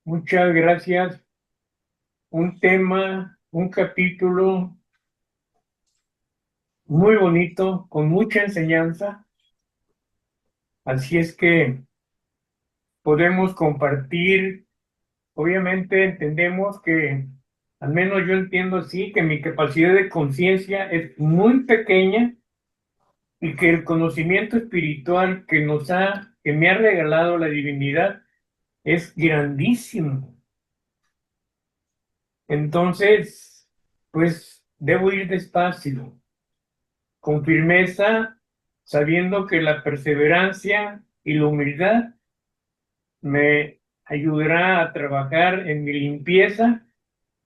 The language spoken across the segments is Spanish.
Muchas gracias. Un tema, un capítulo muy bonito, con mucha enseñanza. Así es que podemos compartir. Obviamente entendemos que, al menos yo entiendo así, que mi capacidad de conciencia es muy pequeña y que el conocimiento espiritual que me ha regalado la divinidad es grandísimo. Entonces, pues debo ir despacio, con firmeza, sabiendo que la perseverancia y la humildad me ayudará a trabajar en mi limpieza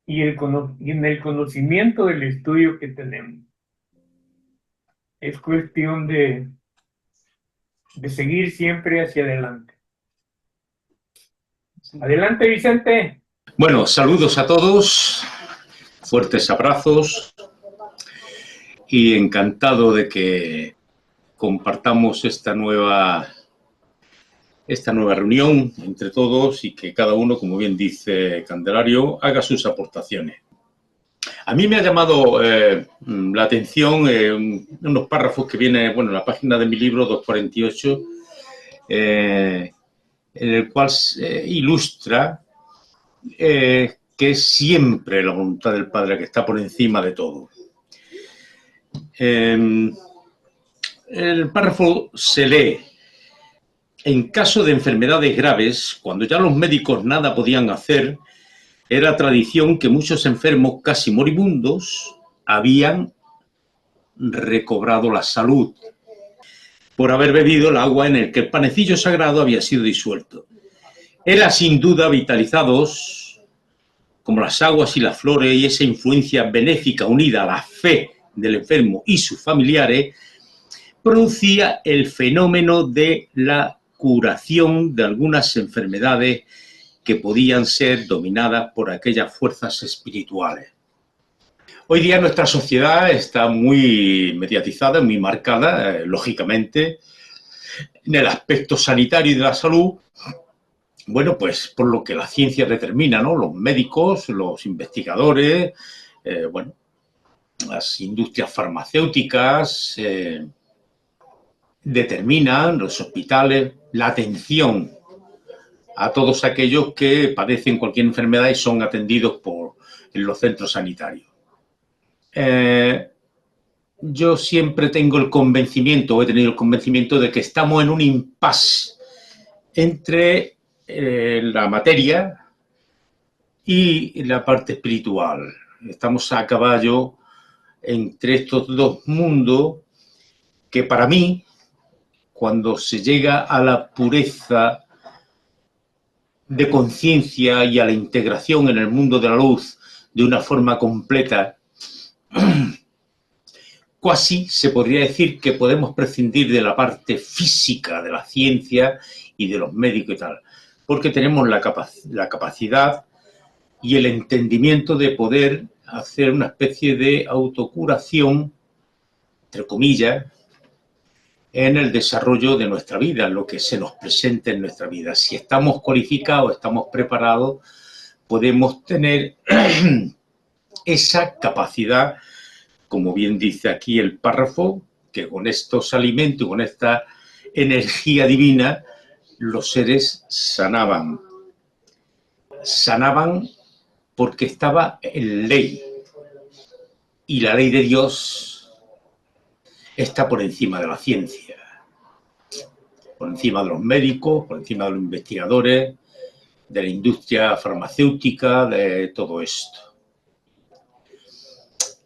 y en el conocimiento del estudio que tenemos. Es cuestión de seguir siempre hacia adelante. Adelante, Vicente. Bueno, saludos a todos, fuertes abrazos y encantado de que compartamos esta nueva reunión entre todos y que cada uno, como bien dice Candelario, haga sus aportaciones. A mí me ha llamado la atención unos párrafos que vienen, en la página de mi libro 248, en el cual ilustra que es siempre la voluntad del Padre que está por encima de todo. El párrafo se lee: en caso de enfermedades graves, cuando ya los médicos nada podían hacer, era tradición que muchos enfermos casi moribundos habían recobrado la salud por haber bebido el agua en el que el panecillo sagrado había sido disuelto. Era sin duda vitalizados como las aguas y las flores, y esa influencia benéfica unida a la fe del enfermo y sus familiares producía el fenómeno de la curación de algunas enfermedades que podían ser dominadas por aquellas fuerzas espirituales. Hoy día nuestra sociedad está muy mediatizada, muy marcada, lógicamente, en el aspecto sanitario y de la salud. Bueno, pues por lo que la ciencia determina, ¿no? Los médicos, los investigadores, las industrias farmacéuticas determinan, los hospitales, la atención a todos aquellos que padecen cualquier enfermedad y son atendidos en los centros sanitarios. Yo siempre tengo el convencimiento, o he tenido el convencimiento de que estamos en un impasse entre la materia y la parte espiritual. Estamos a caballo entre estos dos mundos que, para mí, cuando se llega a la pureza de conciencia y a la integración en el mundo de la luz de una forma completa, casi se podría decir que podemos prescindir de la parte física de la ciencia y de los médicos y tal, porque tenemos la capacidad y el entendimiento de poder hacer una especie de autocuración, entre comillas, en el desarrollo de nuestra vida, lo que se nos presente en nuestra vida. Si estamos cualificados, estamos preparados, podemos tener esa capacidad, como bien dice aquí el párrafo, que con estos alimentos, con esta energía divina, los seres sanaban. Sanaban porque estaba en ley. Y la ley de Dios está por encima de la ciencia, por encima de los médicos, por encima de los investigadores, de la industria farmacéutica, de todo esto.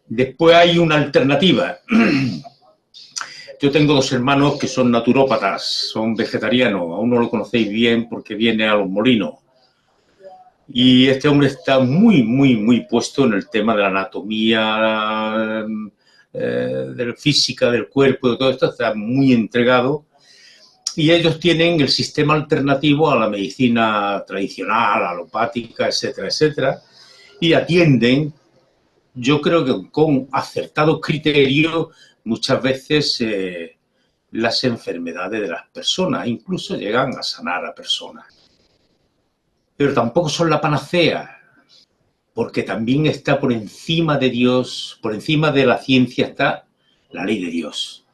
Después hay una alternativa. Yo tengo dos hermanos que son naturópatas, son vegetarianos. Aún no lo conocéis bien porque viene a Los Molinos. Y este hombre está muy, muy, muy puesto en el tema de la anatomía, de la física del cuerpo, de todo esto, está muy entregado. Y ellos tienen el sistema alternativo a la medicina tradicional, alopática, etcétera, etcétera, y atienden, yo creo que con acertado criterio, muchas veces las enfermedades de las personas, incluso llegan a sanar a personas. pero tampoco son la panacea, porque también está por encima de Dios, por encima de la ciencia está la ley de Dios.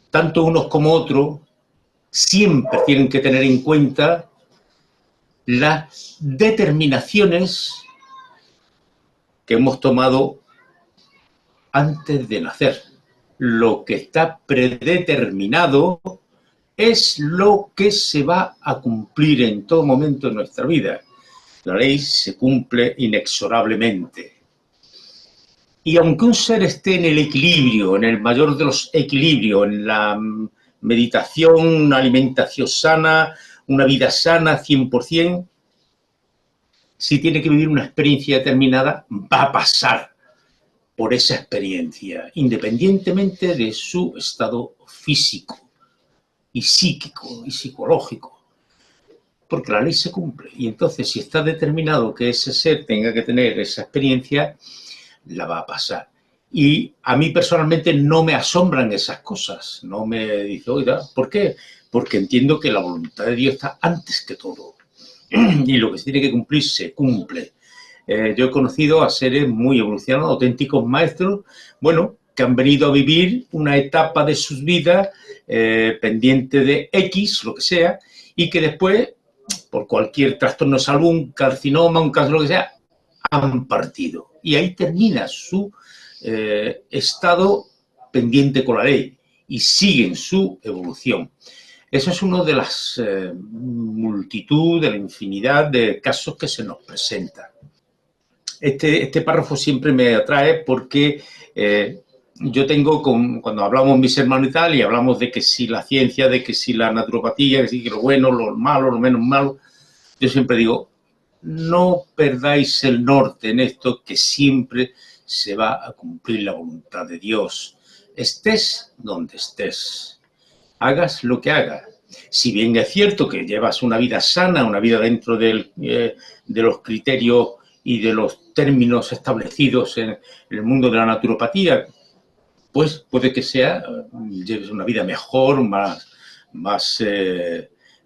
Tanto unos como otros siempre tienen que tener en cuenta las determinaciones que hemos tomado antes de nacer. Lo que está predeterminado es lo que se va a cumplir en todo momento de nuestra vida. La ley se cumple inexorablemente. Y aunque un ser esté en el equilibrio, en el mayor de los equilibrios, en la meditación, una alimentación sana, una vida sana 100%, si tiene que vivir una experiencia determinada, va a pasar por esa experiencia, independientemente de su estado físico y psíquico y psicológico, porque la ley se cumple. Y entonces, si está determinado que ese ser tenga que tener esa experiencia, la va a pasar. Y a mí personalmente no me asombran esas cosas, no me dice, oiga, ¿por qué? Porque entiendo que la voluntad de Dios está antes que todo. Y lo que se tiene que cumplir, se cumple. Yo he conocido a seres muy evolucionados, auténticos maestros, bueno, que han venido a vivir una etapa de sus vidas pendiente de X, lo que sea, y que después, por cualquier trastorno de salud, un carcinoma, un cáncer, lo que sea, han partido. Y ahí termina su estado pendiente con la ley y siguen su evolución. Eso es uno de las multitud, de la infinidad de casos que se nos presentan. Este párrafo siempre me atrae porque yo tengo, cuando hablamos mis hermanos y tal, y hablamos de que si la ciencia, de que si la naturopatía, que si lo bueno, lo malo, lo menos malo, yo siempre digo, no perdáis el norte en esto, que siempre se va a cumplir la voluntad de Dios. Estés donde estés, hagas lo que hagas. Si bien es cierto que llevas una vida sana, una vida dentro de los criterios y de los términos establecidos en el mundo de la naturopatía, pues puede que lleves una vida mejor, más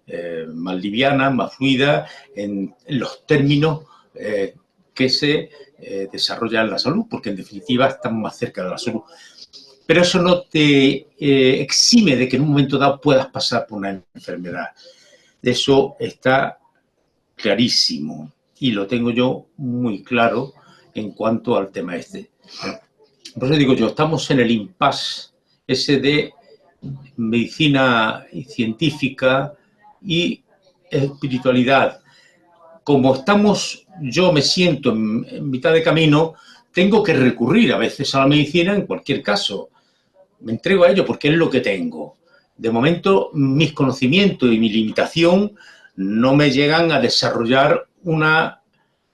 liviana, más fluida, en los términos que se desarrollan en la salud, porque en definitiva estamos más cerca de la salud. Pero eso no te exime de que en un momento dado puedas pasar por una enfermedad. Eso está clarísimo y lo tengo yo muy claro en cuanto al tema este. Por eso digo yo, estamos en el impasse ese de medicina científica y espiritualidad. Como estamos, yo me siento en mitad de camino, tengo que recurrir a veces a la medicina en cualquier caso. Me entrego a ello porque es lo que tengo. De momento, mis conocimientos y mi limitación no me llegan a desarrollar una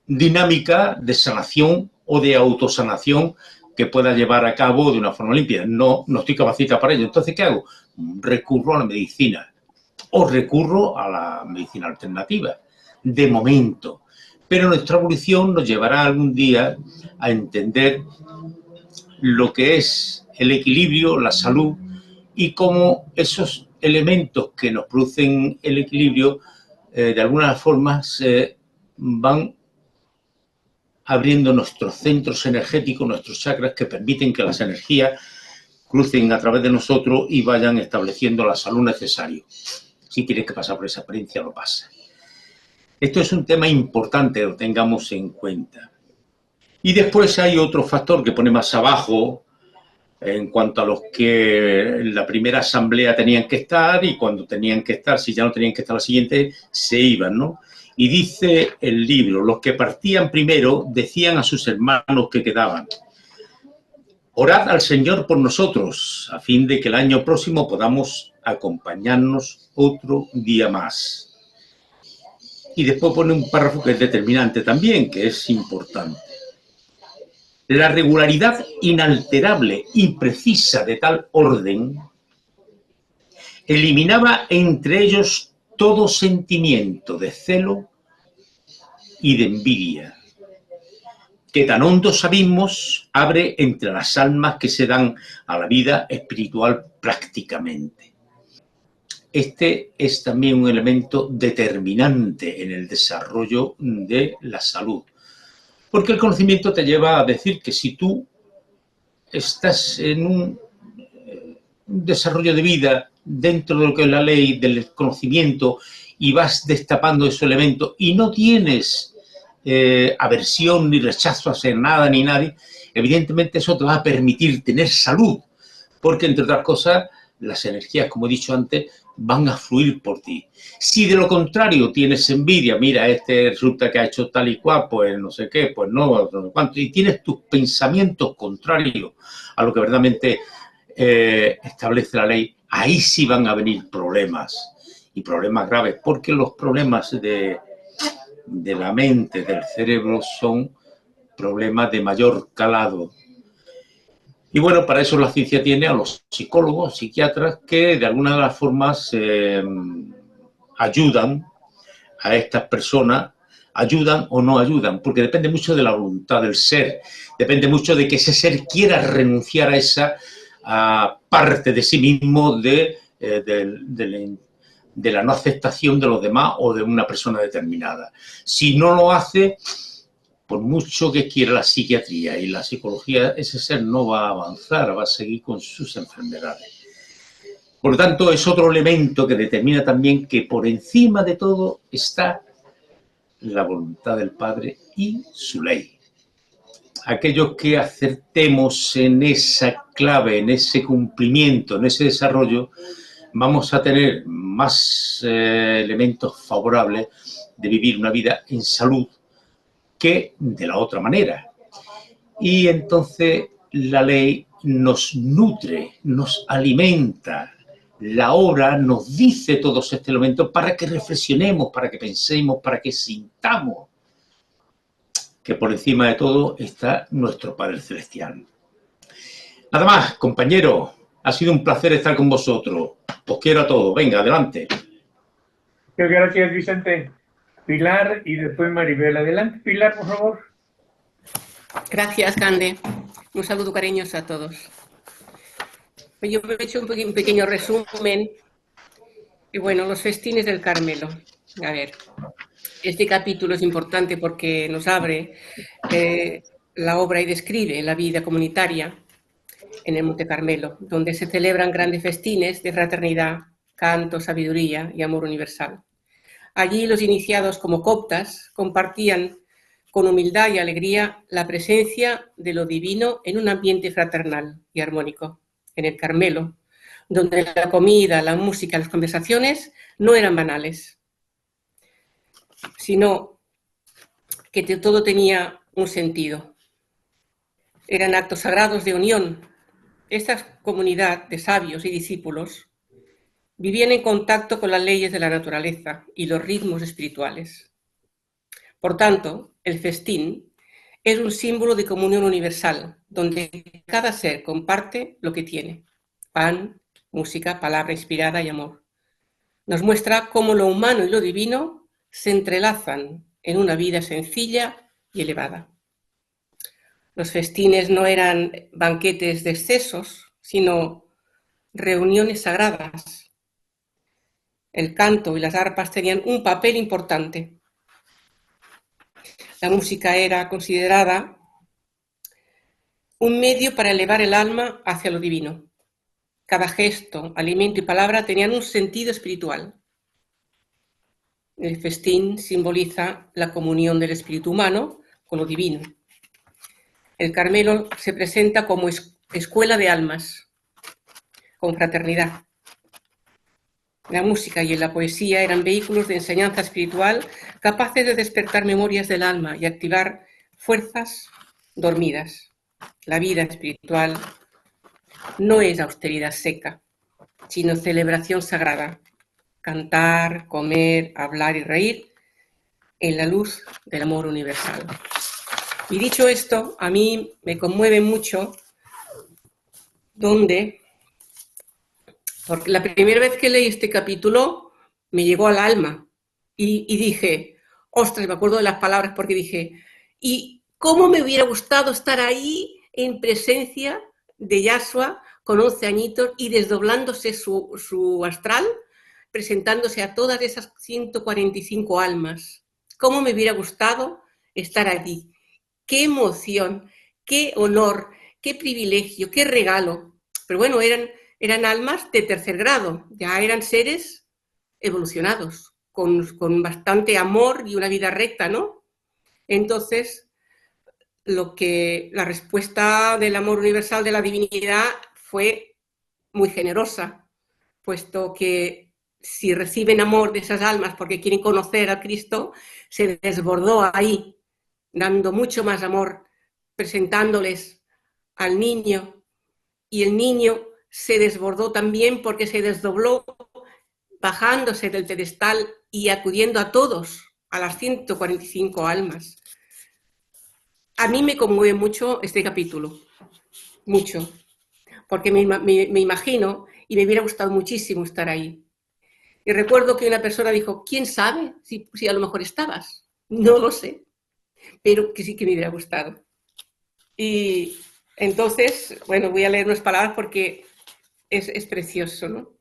dinámica de sanación o de autosanación que pueda llevar a cabo de una forma limpia. No estoy capacitado para ello. Entonces, ¿qué hago? Recurro a la medicina o recurro a la medicina alternativa, de momento. Pero nuestra evolución nos llevará algún día a entender lo que es el equilibrio, la salud y cómo esos elementos que nos producen el equilibrio de alguna forma se van abriendo nuestros centros energéticos, nuestros chakras, que permiten que las energías crucen a través de nosotros y vayan estableciendo la salud necesaria. Si tienes que pasar por esa experiencia, lo pasa. Esto es un tema importante que lo tengamos en cuenta. Y después hay otro factor que pone más abajo en cuanto a los que en la primera asamblea tenían que estar y cuando tenían que estar, si ya no tenían que estar la siguiente, se iban, ¿no? Y dice el libro, los que partían primero decían a sus hermanos que quedaban, orad al Señor por nosotros, a fin de que el año próximo podamos acompañarnos otro día más. Y después pone un párrafo que es determinante también, que es importante. La regularidad inalterable y precisa de tal orden eliminaba entre ellos todo sentimiento de celo y de envidia, que tan hondos abismos abre entre las almas que se dan a la vida espiritual prácticamente. este es también un elemento determinante en el desarrollo de la salud. Porque el conocimiento te lleva a decir que si tú estás en un desarrollo de vida dentro de lo que es la ley del conocimiento y vas destapando esos elementos y no tienes aversión ni rechazo a hacer nada ni nadie, evidentemente eso te va a permitir tener salud, porque entre otras cosas las energías, como he dicho antes, van a fluir por ti. Si de lo contrario tienes envidia, mira, este resulta que ha hecho tal y cual, pues no sé qué, pues no sé cuánto, y tienes tus pensamientos contrarios a lo que verdaderamente establece la ley, ahí sí van a venir problemas, y problemas graves, porque los problemas de la mente, del cerebro, son problemas de mayor calado. Y bueno, para eso la ciencia tiene a los psicólogos, psiquiatras, que de alguna de las formas ayudan a estas personas, ayudan o no ayudan, porque depende mucho de la voluntad del ser, depende mucho de que ese ser quiera renunciar a esa parte de sí mismo de la no aceptación de los demás o de una persona determinada. Si no lo hace, por mucho que quiera la psiquiatría y la psicología, ese ser no va a avanzar, va a seguir con sus enfermedades. Por lo tanto, es otro elemento que determina también que por encima de todo está la voluntad del Padre y su ley. Aquellos que acertemos en esa clave, en ese cumplimiento, en ese desarrollo, vamos a tener más elementos favorables de vivir una vida en salud que de la otra manera. Y entonces la ley nos nutre, nos alimenta. La obra nos dice todos estos elementos para que reflexionemos, para que pensemos, para que sintamos que por encima de todo está nuestro Padre Celestial. Nada más, compañeros, ha sido un placer estar con vosotros. Os quiero a todos. Venga, adelante. Muchas gracias, Vicente. Pilar y después Maribel. Adelante, Pilar, por favor. Gracias, Cande. Un saludo cariñoso a todos. Yo he hecho un pequeño resumen. Y bueno, los festines del Carmelo. A ver, este capítulo es importante porque nos abre la obra y describe la vida comunitaria en el Monte Carmelo, donde se celebran grandes festines de fraternidad, canto, sabiduría y amor universal. Allí los iniciados como coptas compartían con humildad y alegría la presencia de lo divino en un ambiente fraternal y armónico, en el Carmelo, donde la comida, la música, las conversaciones no eran banales, sino que todo tenía un sentido. Eran actos sagrados de unión. Esta comunidad de sabios y discípulos vivían en contacto con las leyes de la naturaleza y los ritmos espirituales. Por tanto, el festín es un símbolo de comunión universal, donde cada ser comparte lo que tiene: pan, música, palabra inspirada y amor. Nos muestra cómo lo humano y lo divino se entrelazan en una vida sencilla y elevada. Los festines no eran banquetes de excesos, sino reuniones sagradas. El canto y las arpas tenían un papel importante. La música era considerada un medio para elevar el alma hacia lo divino. Cada gesto, alimento y palabra tenían un sentido espiritual. El festín simboliza la comunión del espíritu humano con lo divino. El Carmelo se presenta como escuela de almas, con fraternidad. La música y la poesía eran vehículos de enseñanza espiritual capaces de despertar memorias del alma y activar fuerzas dormidas. La vida espiritual no es austeridad seca, sino celebración sagrada. Cantar, comer, hablar y reír en la luz del amor universal. Y dicho esto, a mí me conmueve mucho porque la primera vez que leí este capítulo me llegó al alma y dije, ostras, me acuerdo de las palabras porque dije, ¿y cómo me hubiera gustado estar ahí en presencia de Yashua con 11 añitos y desdoblándose su astral presentándose a todas esas 145 almas. ¿Cómo me hubiera gustado estar allí? ¡Qué emoción! ¡Qué honor! ¡Qué privilegio! ¡Qué regalo! Pero bueno, eran almas de tercer grado, ya eran seres evolucionados, con bastante amor y una vida recta, ¿no? Entonces, la respuesta del amor universal de la divinidad fue muy generosa, puesto que si reciben amor de esas almas porque quieren conocer a Cristo, se desbordó ahí, dando mucho más amor, presentándoles al niño, y el niño se desbordó también porque se desdobló, bajándose del pedestal y acudiendo a todos, a las 145 almas. A mí me conmueve mucho este capítulo, mucho, porque me imagino y me hubiera gustado muchísimo estar ahí. Y recuerdo que una persona dijo, ¿quién sabe si a lo mejor estabas? No lo sé, pero que sí que me hubiera gustado. Y entonces, bueno, voy a leer unas palabras porque es precioso, ¿no?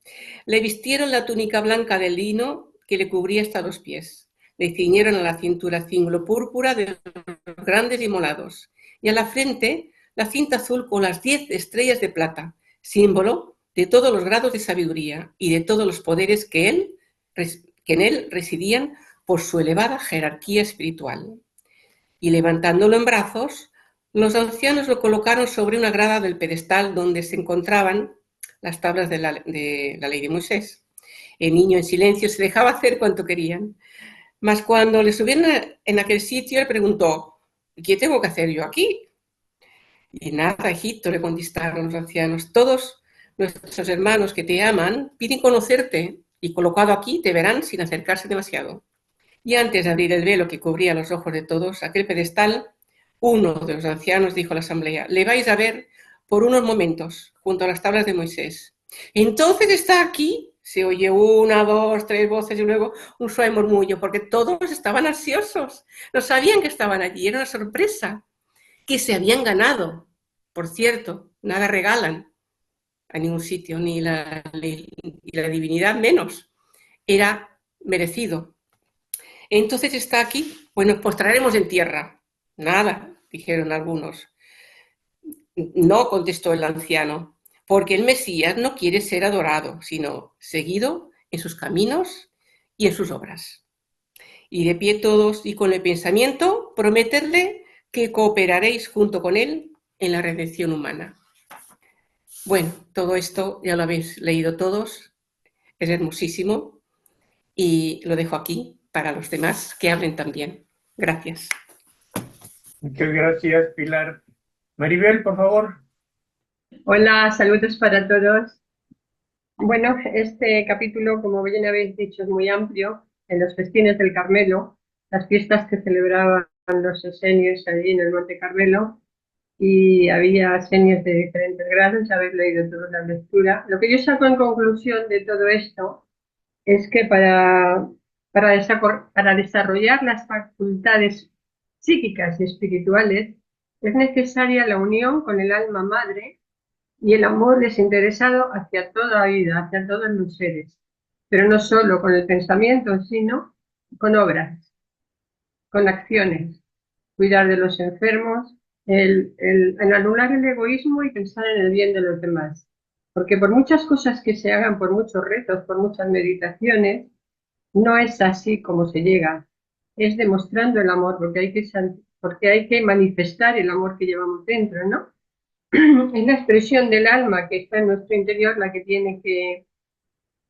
Le vistieron la túnica blanca de lino que le cubría hasta los pies. Le ciñeron a la cintura cinglo púrpura de los grandes y molados. Y a la frente la cinta azul con las 10 estrellas de plata, símbolo de todos los grados de sabiduría y de todos los poderes que en él residían por su elevada jerarquía espiritual. Y levantándolo en brazos, los ancianos lo colocaron sobre una grada del pedestal donde se encontraban las tablas de la ley de Moisés. El niño en silencio se dejaba hacer cuanto querían. Mas cuando le subieron en aquel sitio, le preguntó, ¿qué tengo que hacer yo aquí? Y nada, hijito, le contestaron los ancianos, todos nuestros hermanos que te aman piden conocerte y colocado aquí te verán sin acercarse demasiado. Y antes de abrir el velo que cubría los ojos de todos, aquel pedestal, uno de los ancianos dijo a la asamblea, le vais a ver por unos momentos junto a las tablas de Moisés. Entonces está aquí, se oye una, dos, tres voces y luego un suave murmullo, porque todos estaban ansiosos, no sabían que estaban allí, era una sorpresa, que se habían ganado. Por cierto, nada regalan a ningún sitio, ni la divinidad menos, era merecido. Entonces está aquí, pues nos postraremos en tierra. Nada, dijeron algunos. No, contestó el anciano, porque el Mesías no quiere ser adorado, sino seguido en sus caminos y en sus obras. Y de pie todos y con el pensamiento, prometerle que cooperaréis junto con él en la redención humana. Bueno, todo esto ya lo habéis leído todos, es hermosísimo y lo dejo aquí para los demás que hablen también. Gracias. Muchas gracias, Pilar. Maribel, por favor. Hola, saludos para todos. Bueno, este capítulo, como bien habéis dicho, es muy amplio. En los festines del Carmelo, las fiestas que celebraban los esenios allí en el Monte Carmelo, y había esenios de diferentes grados, ya habéis leído toda la lectura. Lo que yo saco en conclusión de todo esto es que para desarrollar las facultades psíquicas y espirituales es necesaria la unión con el alma madre y el amor desinteresado hacia toda la vida, hacia todos los seres, pero no solo con el pensamiento, sino con obras, con acciones, cuidar de los enfermos, en anular el egoísmo y pensar en el bien de los demás. Porque por muchas cosas que se hagan, por muchos retos, por muchas meditaciones, no es así como se llega. Es demostrando el amor, porque hay que manifestar el amor que llevamos dentro, ¿no? Es la expresión del alma que está en nuestro interior la que tiene que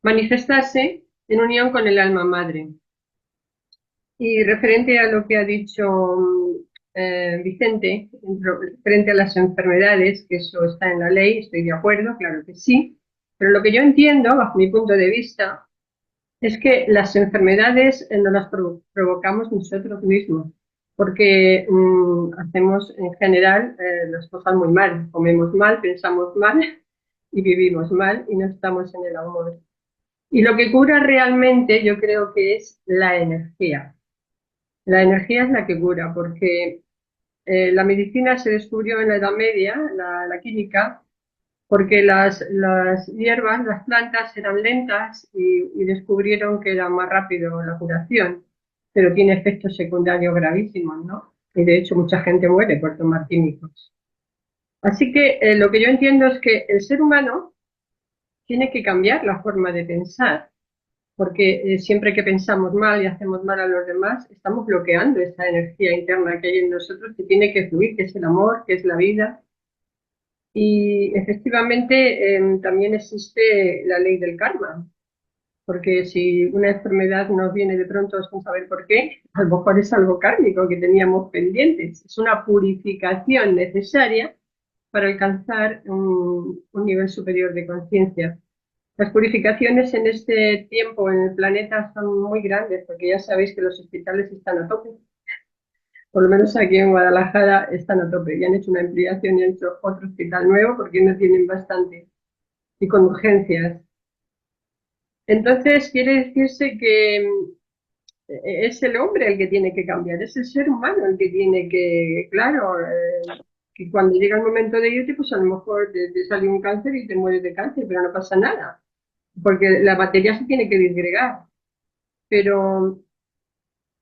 manifestarse en unión con el alma madre. Y referente a lo que ha dicho Vicente, referente a las enfermedades, que eso está en la ley, estoy de acuerdo, claro que sí, pero lo que yo entiendo, bajo mi punto de vista, es que las enfermedades no las provocamos nosotros mismos, porque hacemos en general las cosas muy mal, comemos mal, pensamos mal y vivimos mal y no estamos en el amor. Y lo que cura realmente yo creo que es la energía. La energía es la que cura, porque la medicina se descubrió en la Edad Media, la química, porque las hierbas, las plantas eran lentas y descubrieron que era más rápido la curación, pero tiene efectos secundarios gravísimos, ¿no? Y de hecho mucha gente muere por tomar químicos. Así que lo que yo entiendo es que el ser humano tiene que cambiar la forma de pensar, porque siempre que pensamos mal y hacemos mal a los demás, estamos bloqueando esa energía interna que hay en nosotros, que tiene que fluir, que es el amor, que es la vida. Y efectivamente también existe la ley del karma, porque si una enfermedad nos viene de pronto sin saber por qué, a lo mejor es algo kármico que teníamos pendientes. Es una purificación necesaria para alcanzar un nivel superior de conciencia. Las purificaciones en este tiempo en el planeta son muy grandes, porque ya sabéis que los hospitales están a tope. Por lo menos aquí en Guadalajara están a tope. Y han hecho una ampliación y han hecho otro hospital nuevo porque no tienen bastante. Y con urgencias. Entonces quiere decirse que es el hombre el que tiene que cambiar, es el ser humano el que tiene que, claro, que cuando llega el momento de irte, pues a lo mejor te sale un cáncer y te mueres de cáncer, pero no pasa nada, porque la materia se tiene que disgregar. Pero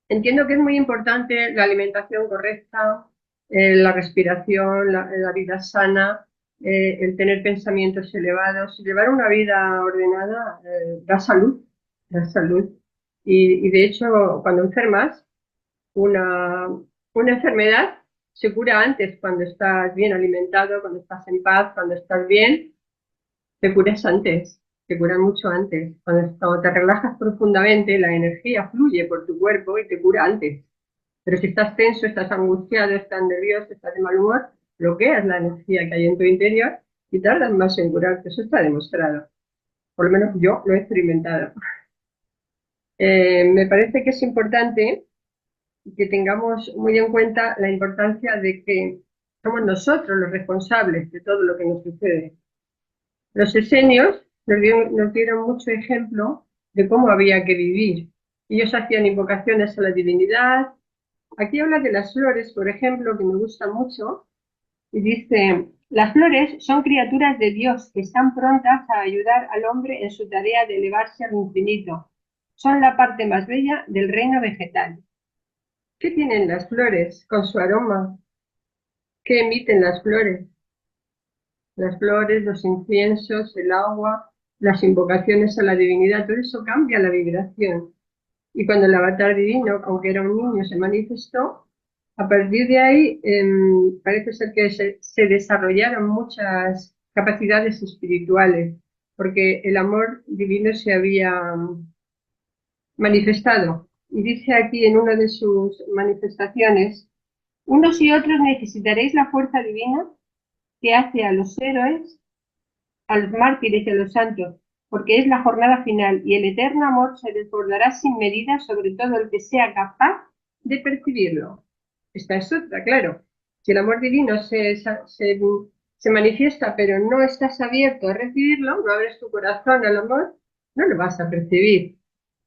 entiendo que es muy importante la alimentación correcta, la respiración, la vida sana, el tener pensamientos elevados. Llevar una vida ordenada da salud, da salud. Y de hecho, cuando enfermas, una, una enfermedad se cura antes cuando estás bien alimentado, cuando estás en paz, cuando estás bien, te curas antes, te curas mucho antes. Cuando te relajas profundamente, la energía fluye por tu cuerpo y te cura antes. Pero si estás tenso, estás angustiado, estás nervioso, estás de mal humor, bloqueas la energía que hay en tu interior y tardas más en curarte. Eso está demostrado. Por lo menos yo lo he experimentado. Me parece que es importante que tengamos muy en cuenta la importancia de que somos nosotros los responsables de todo lo que nos sucede. Los esenios nos dieron mucho ejemplo de cómo había que vivir. Ellos hacían invocaciones a la divinidad. Aquí habla de las flores, por ejemplo, que me gusta mucho, y dice, las flores son criaturas de Dios que están prontas a ayudar al hombre en su tarea de elevarse al infinito. Son la parte más bella del reino vegetal. ¿Qué tienen las flores con su aroma? ¿Qué emiten las flores? Las flores, los inciensos, el agua, las invocaciones a la divinidad, todo eso cambia la vibración. Y cuando el avatar divino, aunque era un niño, se manifestó, a partir de ahí parece ser que se desarrollaron muchas capacidades espirituales, porque el amor divino se había manifestado. Y dice aquí en una de sus manifestaciones, unos y otros necesitaréis la fuerza divina que hace a los héroes, a los mártires y a los santos, porque es la jornada final y el eterno amor se desbordará sin medida sobre todo el que sea capaz de percibirlo. Esta es otra, claro. Si el amor divino se manifiesta, pero no estás abierto a recibirlo, no abres tu corazón al amor, no lo vas a percibir.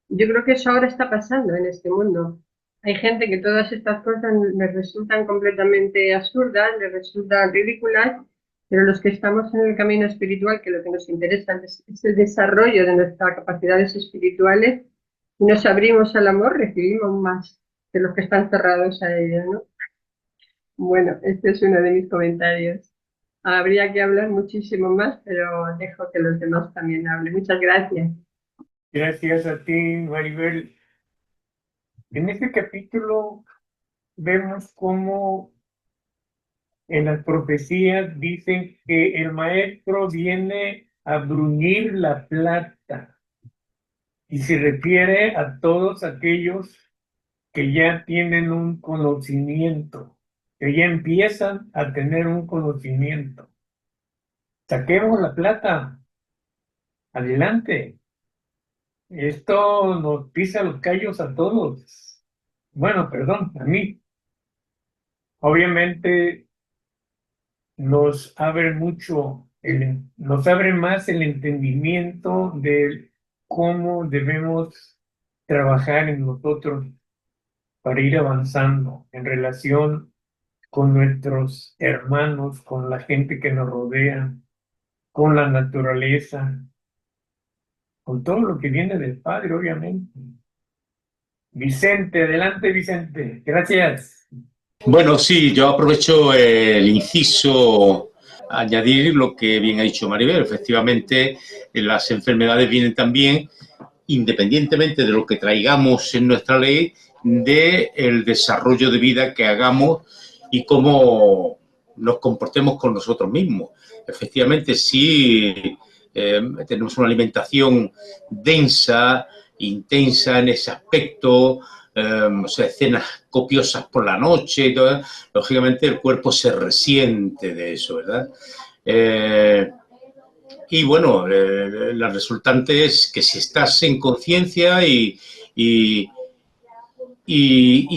Yo creo que eso ahora está pasando en este mundo. Hay gente que todas estas cosas les resultan completamente absurdas, les resultan ridículas, pero los que estamos en el camino espiritual, que lo que nos interesa es el desarrollo de nuestras capacidades espirituales, y nos abrimos al amor, recibimos más que los que están cerrados a ello, ¿no? Bueno, este es uno de mis comentarios. Habría que hablar muchísimo más, pero dejo que los demás también hablen. Muchas gracias. Gracias a ti, Maribel. En este capítulo vemos cómo en las profecías dicen que el maestro viene a bruñir la plata y se refiere a todos aquellos que ya tienen un conocimiento, que ya empiezan a tener un conocimiento. Saquemos la plata, adelante. Esto nos pisa los callos a todos. Bueno, perdón, a mí. Obviamente nos abre mucho, nos abre más el entendimiento de cómo debemos trabajar en nosotros para ir avanzando en relación con nuestros hermanos, con la gente que nos rodea, con la naturaleza, con todo lo que viene del Padre, obviamente. Vicente, adelante, Vicente. Gracias. Bueno, sí, yo aprovecho el inciso añadir lo que bien ha dicho Maribel. Efectivamente, las enfermedades vienen también, independientemente de lo que traigamos en nuestra ley, del desarrollo de vida que hagamos y cómo nos comportemos con nosotros mismos. Efectivamente, si tenemos una alimentación densa, intensa en ese aspecto, o sea, cenas copiosas por la noche y todo, lógicamente el cuerpo se resiente de eso, ¿verdad? Y bueno, la resultante es que si estás en conciencia y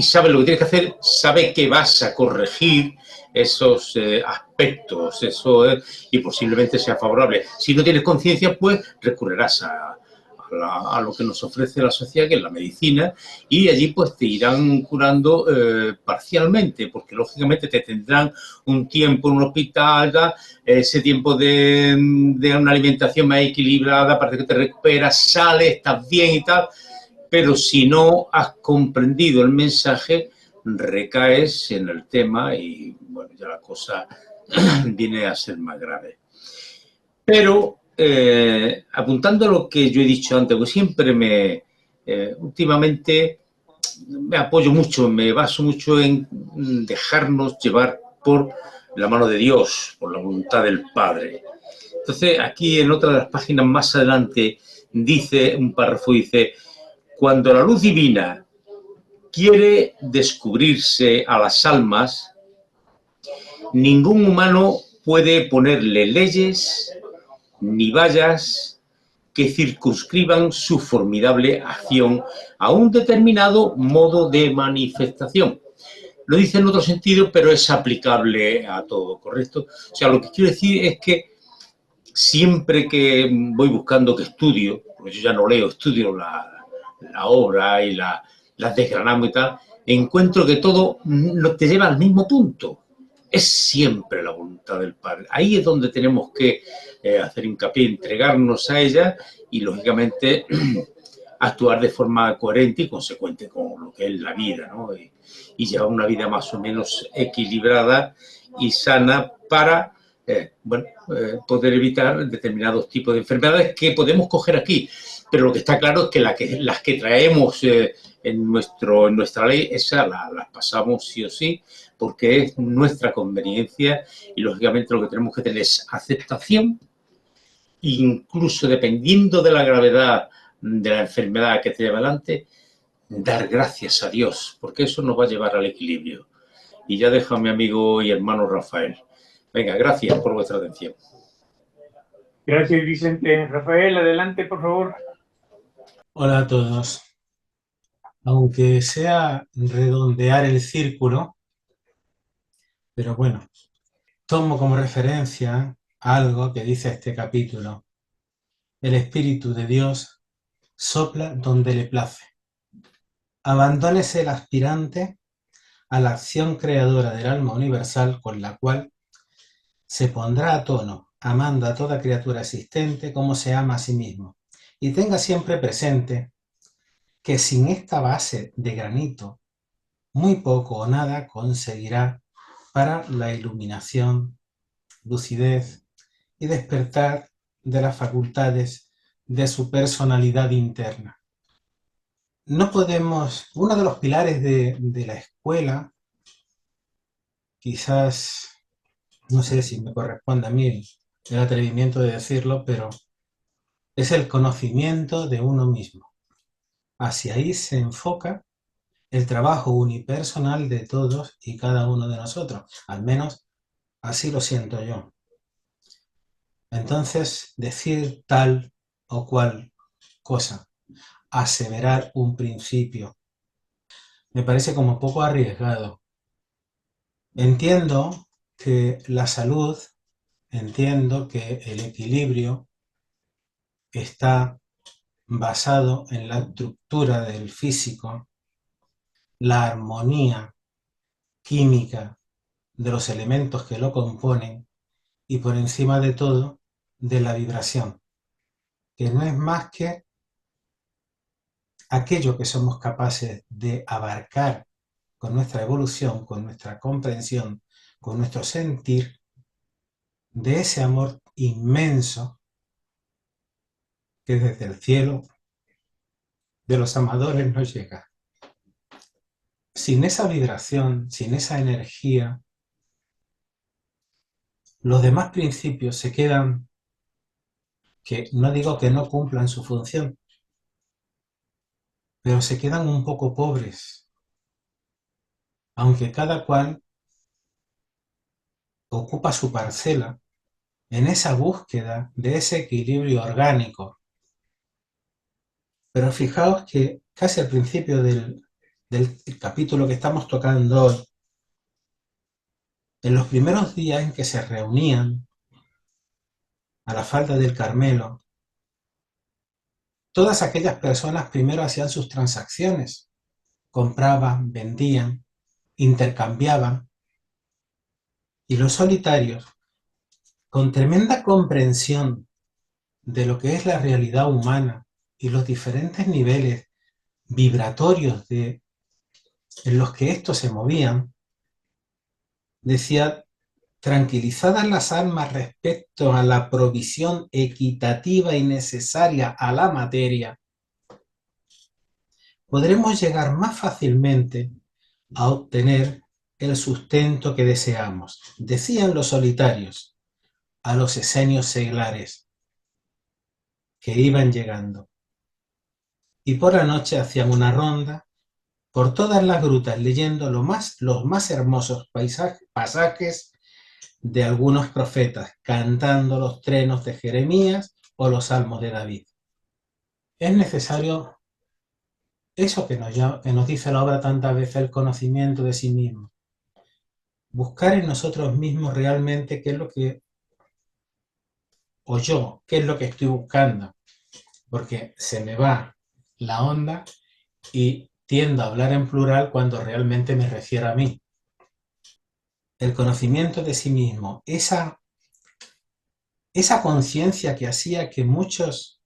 sabes lo que tienes que hacer, sabes que vas a corregir esos aspectos, y posiblemente sea favorable. Si no tienes conciencia, pues recurrirás a lo que nos ofrece la sociedad, que es la medicina, y allí pues te irán curando parcialmente, porque lógicamente te tendrán un tiempo en un hospital, ese tiempo de una alimentación más equilibrada, parece que te recuperas, sales, estás bien y tal, pero si no has comprendido el mensaje, recaes en el tema y bueno, ya la cosa viene a ser más grave. Pero apuntando a lo que yo he dicho antes, pues siempre últimamente me apoyo mucho, me baso mucho en dejarnos llevar por la mano de Dios, por la voluntad del Padre. Entonces, aquí en otra de las páginas más adelante dice un párrafo, dice: cuando la luz divina quiere descubrirse a las almas, ningún humano puede ponerle leyes ni vallas que circunscriban su formidable acción a un determinado modo de manifestación. Lo dice en otro sentido, pero es aplicable a todo, ¿correcto? O sea, lo que quiero decir es que siempre que voy buscando que estudio, porque yo ya no leo, estudio la obra y las desgranamos y tal, encuentro que todo te lleva al mismo punto. Es siempre la voluntad del Padre. Ahí es donde tenemos que hacer hincapié, entregarnos a ella y, lógicamente, actuar de forma coherente y consecuente con lo que es la vida, ¿no? Y llevar una vida más o menos equilibrada y sana para poder evitar determinados tipos de enfermedades que podemos coger aquí. Pero lo que está claro es que las que traemos en nuestra ley, esas las pasamos sí o sí, porque es nuestra conveniencia y, lógicamente, lo que tenemos que tener es aceptación, incluso dependiendo de la gravedad de la enfermedad que te lleva adelante, dar gracias a Dios, porque eso nos va a llevar al equilibrio. Y ya dejo a mi amigo y hermano Rafael. Venga, gracias por vuestra atención. Gracias, Vicente. Rafael, adelante, por favor. Hola a todos. Aunque sea redondear el círculo, pero bueno, tomo como referencia algo que dice este capítulo. El Espíritu de Dios sopla donde le place. Abandónese el aspirante a la acción creadora del alma universal con la cual se pondrá a tono, amando a toda criatura existente como se ama a sí mismo. Y tenga siempre presente que sin esta base de granito, muy poco o nada conseguirá para la iluminación, lucidez y despertar de las facultades de su personalidad interna. No podemos, uno de los pilares de la escuela, quizás, no sé si me corresponde a mí el atrevimiento de decirlo, pero es el conocimiento de uno mismo. Hacia ahí se enfoca el trabajo unipersonal de todos y cada uno de nosotros, al menos así lo siento yo. Entonces, decir tal o cual cosa, aseverar un principio, me parece como poco arriesgado. Entiendo que la salud, entiendo que el equilibrio está basado en la estructura del físico, la armonía química de los elementos que lo componen y, por encima de todo, de la vibración, que no es más que aquello que somos capaces de abarcar con nuestra evolución, con nuestra comprensión, con nuestro sentir, de ese amor inmenso que desde el cielo de los amadores nos llega. Sin esa vibración, sin esa energía, los demás principios se quedan, que no digo que no cumplan su función, pero se quedan un poco pobres, aunque cada cual ocupa su parcela en esa búsqueda de ese equilibrio orgánico. Pero fijaos que casi al principio del capítulo que estamos tocando hoy, en los primeros días en que se reunían a la falda del Carmelo, todas aquellas personas primero hacían sus transacciones, compraban, vendían, intercambiaban, y los solitarios, con tremenda comprensión de lo que es la realidad humana y los diferentes niveles vibratorios en los que estos se movían, decía: tranquilizadas las almas respecto a la provisión equitativa y necesaria a la materia, podremos llegar más fácilmente a obtener el sustento que deseamos, decían los solitarios a los esenios seglares que iban llegando. Y por la noche hacían una ronda por todas las grutas leyendo los más hermosos pasajes de algunos profetas, cantando los trenos de Jeremías o los salmos de David. Es necesario eso que nos dice la obra tantas veces, el conocimiento de sí mismo. Buscar en nosotros mismos realmente qué es lo que, o yo, qué es lo que estoy buscando, porque se me va la onda y tiendo a hablar en plural cuando realmente me refiero a mí. El conocimiento de sí mismo, esa conciencia que hacía que muchos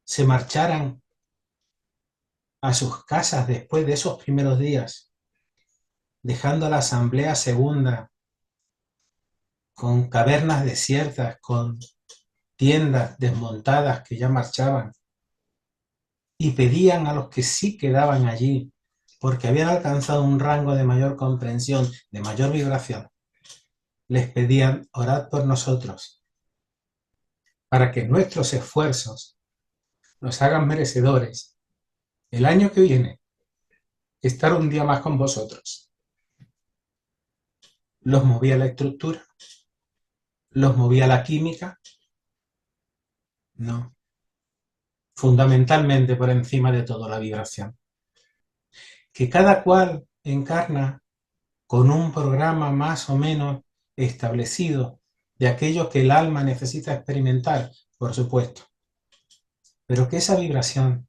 se marcharan a sus casas después de esos primeros días, dejando la asamblea segunda con cavernas desiertas, con tiendas desmontadas que ya marchaban, y pedían a los que sí quedaban allí, porque habían alcanzado un rango de mayor comprensión, de mayor vibración, les pedían: orad por nosotros, para que nuestros esfuerzos nos hagan merecedores el año que viene estar un día más con vosotros. Los movía la estructura, los movía la química, no. Fundamentalmente por encima de todo la vibración. Que cada cual encarna con un programa más o menos establecido de aquello que el alma necesita experimentar, por supuesto. Pero que esa vibración,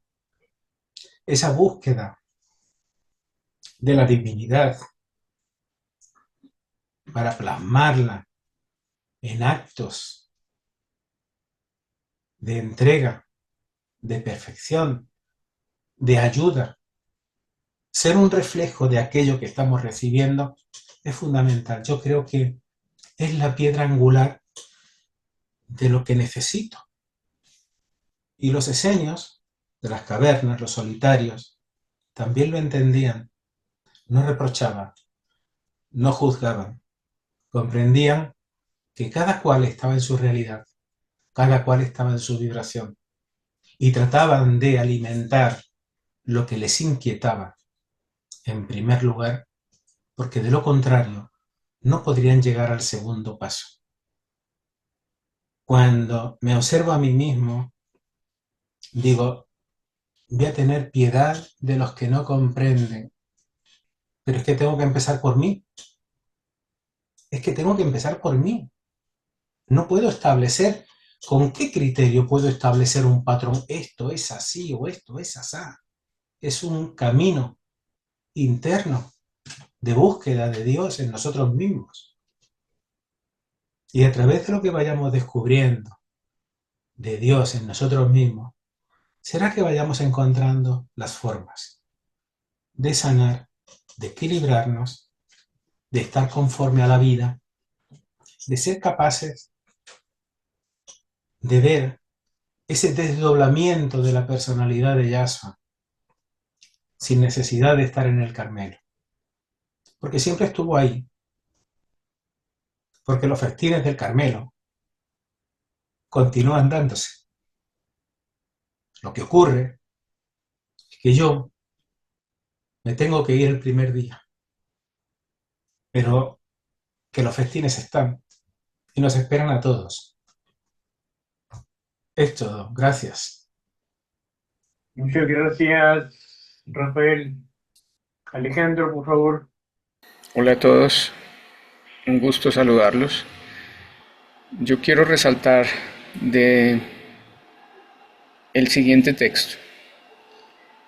esa búsqueda de la divinidad para plasmarla en actos de entrega, de perfección, de ayuda, ser un reflejo de aquello que estamos recibiendo, es fundamental. Yo creo que es la piedra angular de lo que necesito. Y los esenios de las cavernas, los solitarios, también lo entendían, no reprochaban, no juzgaban, comprendían que cada cual estaba en su realidad, cada cual estaba en su vibración, y trataban de alimentar lo que les inquietaba, en primer lugar, porque de lo contrario no podrían llegar al segundo paso. Cuando me observo a mí mismo, digo: voy a tener piedad de los que no comprenden, pero es que tengo que empezar por mí. Es que tengo que empezar por mí. No puedo establecer, ¿con qué criterio puedo establecer un patrón? Esto es así o esto es asá. Es un camino interno de búsqueda de Dios en nosotros mismos. Y a través de lo que vayamos descubriendo, de Dios en nosotros mismos, será que vayamos encontrando las formas de sanar, de equilibrarnos, de estar conforme a la vida, de ser capaces de ver ese desdoblamiento de la personalidad de Yahshua sin necesidad de estar en el Carmelo, porque siempre estuvo ahí, porque los festines del Carmelo continúan dándose. Lo que ocurre es que yo me tengo que ir el primer día, pero que los festines están y nos esperan a todos. Es todo. Gracias. Muchas gracias, Rafael. Alejandro, por favor. Hola a todos, un gusto saludarlos. Yo quiero resaltar de el siguiente texto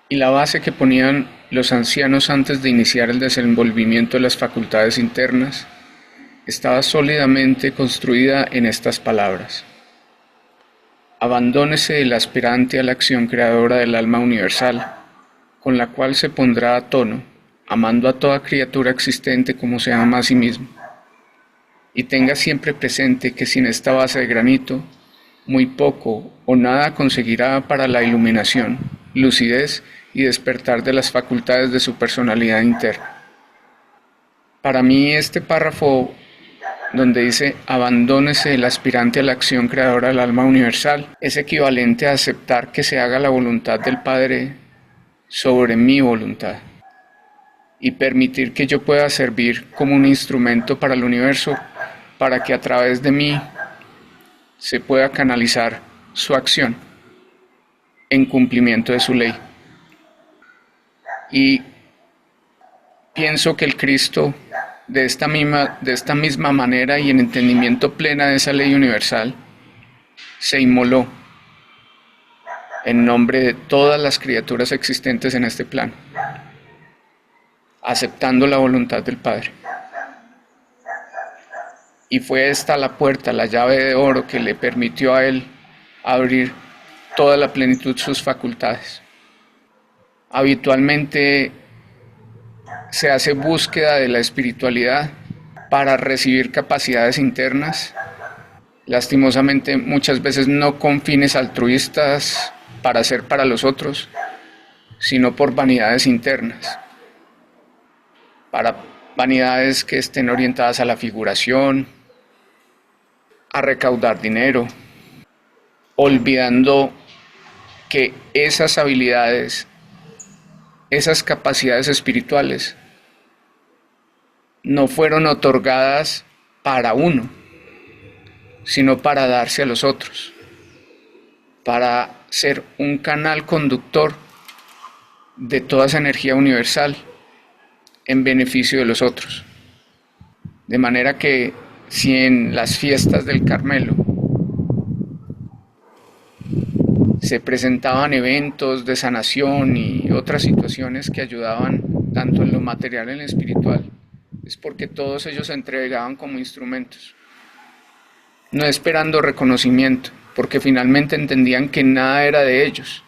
y la base que ponían los ancianos antes de iniciar el desenvolvimiento de las facultades internas estaba sólidamente construida en estas palabras: abandónese el aspirante a la acción creadora del alma universal, con la cual se pondrá a tono, amando a toda criatura existente como se ama a sí mismo. Y tenga siempre presente que sin esta base de granito, muy poco o nada conseguirá para la iluminación, lucidez y despertar de las facultades de su personalidad interna. Para mí este párrafo donde dice abandónese el aspirante a la acción creadora del alma universal es equivalente a aceptar que se haga la voluntad del Padre sobre mi voluntad y permitir que yo pueda servir como un instrumento para el universo para que a través de mí se pueda canalizar su acción en cumplimiento de su ley. Y pienso que el Cristo, de esta misma manera y en entendimiento plena de esa ley universal, se inmoló en nombre de todas las criaturas existentes en este plano, aceptando la voluntad del Padre. Y fue esta la puerta, la llave de oro que le permitió a él abrir toda la plenitud de sus facultades. Habitualmente se hace búsqueda de la espiritualidad para recibir capacidades internas, lastimosamente muchas veces no con fines altruistas para hacer para los otros, sino por vanidades internas, para vanidades que estén orientadas a la figuración, a recaudar dinero, olvidando que esas habilidades, esas capacidades espirituales no fueron otorgadas para uno, sino para darse a los otros, para ser un canal conductor de toda esa energía universal en beneficio de los otros. De manera que si en las fiestas del Carmelo se presentaban eventos de sanación y otras situaciones que ayudaban tanto en lo material como en lo espiritual, es porque todos ellos se entregaban como instrumentos, no esperando reconocimiento, porque finalmente entendían que nada era de ellos.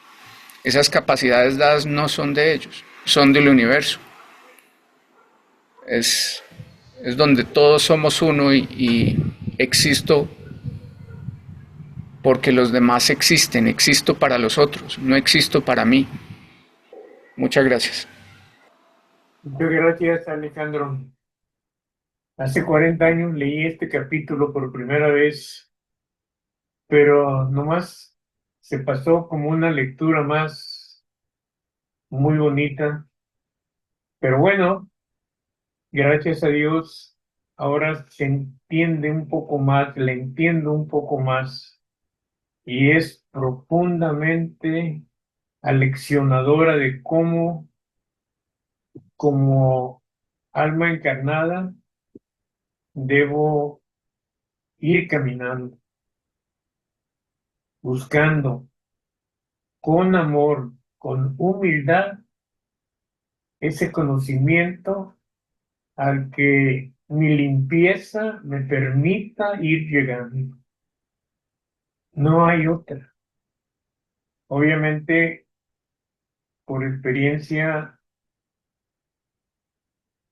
Esas capacidades dadas no son de ellos, son del universo. Es donde todos somos uno y existo porque los demás existen, existo para los otros, no existo para mí. Muchas gracias. Muchas gracias, Alejandro. Hace 40 años leí este capítulo por primera vez, pero nomás se pasó como una lectura más muy bonita. Pero bueno, gracias a Dios, ahora se entiende un poco más, le entiendo un poco más, y es profundamente aleccionadora de cómo, como alma encarnada, debo ir caminando, buscando con amor, con humildad, ese conocimiento al que mi limpieza me permita ir llegando. No hay otra. Obviamente, por experiencia,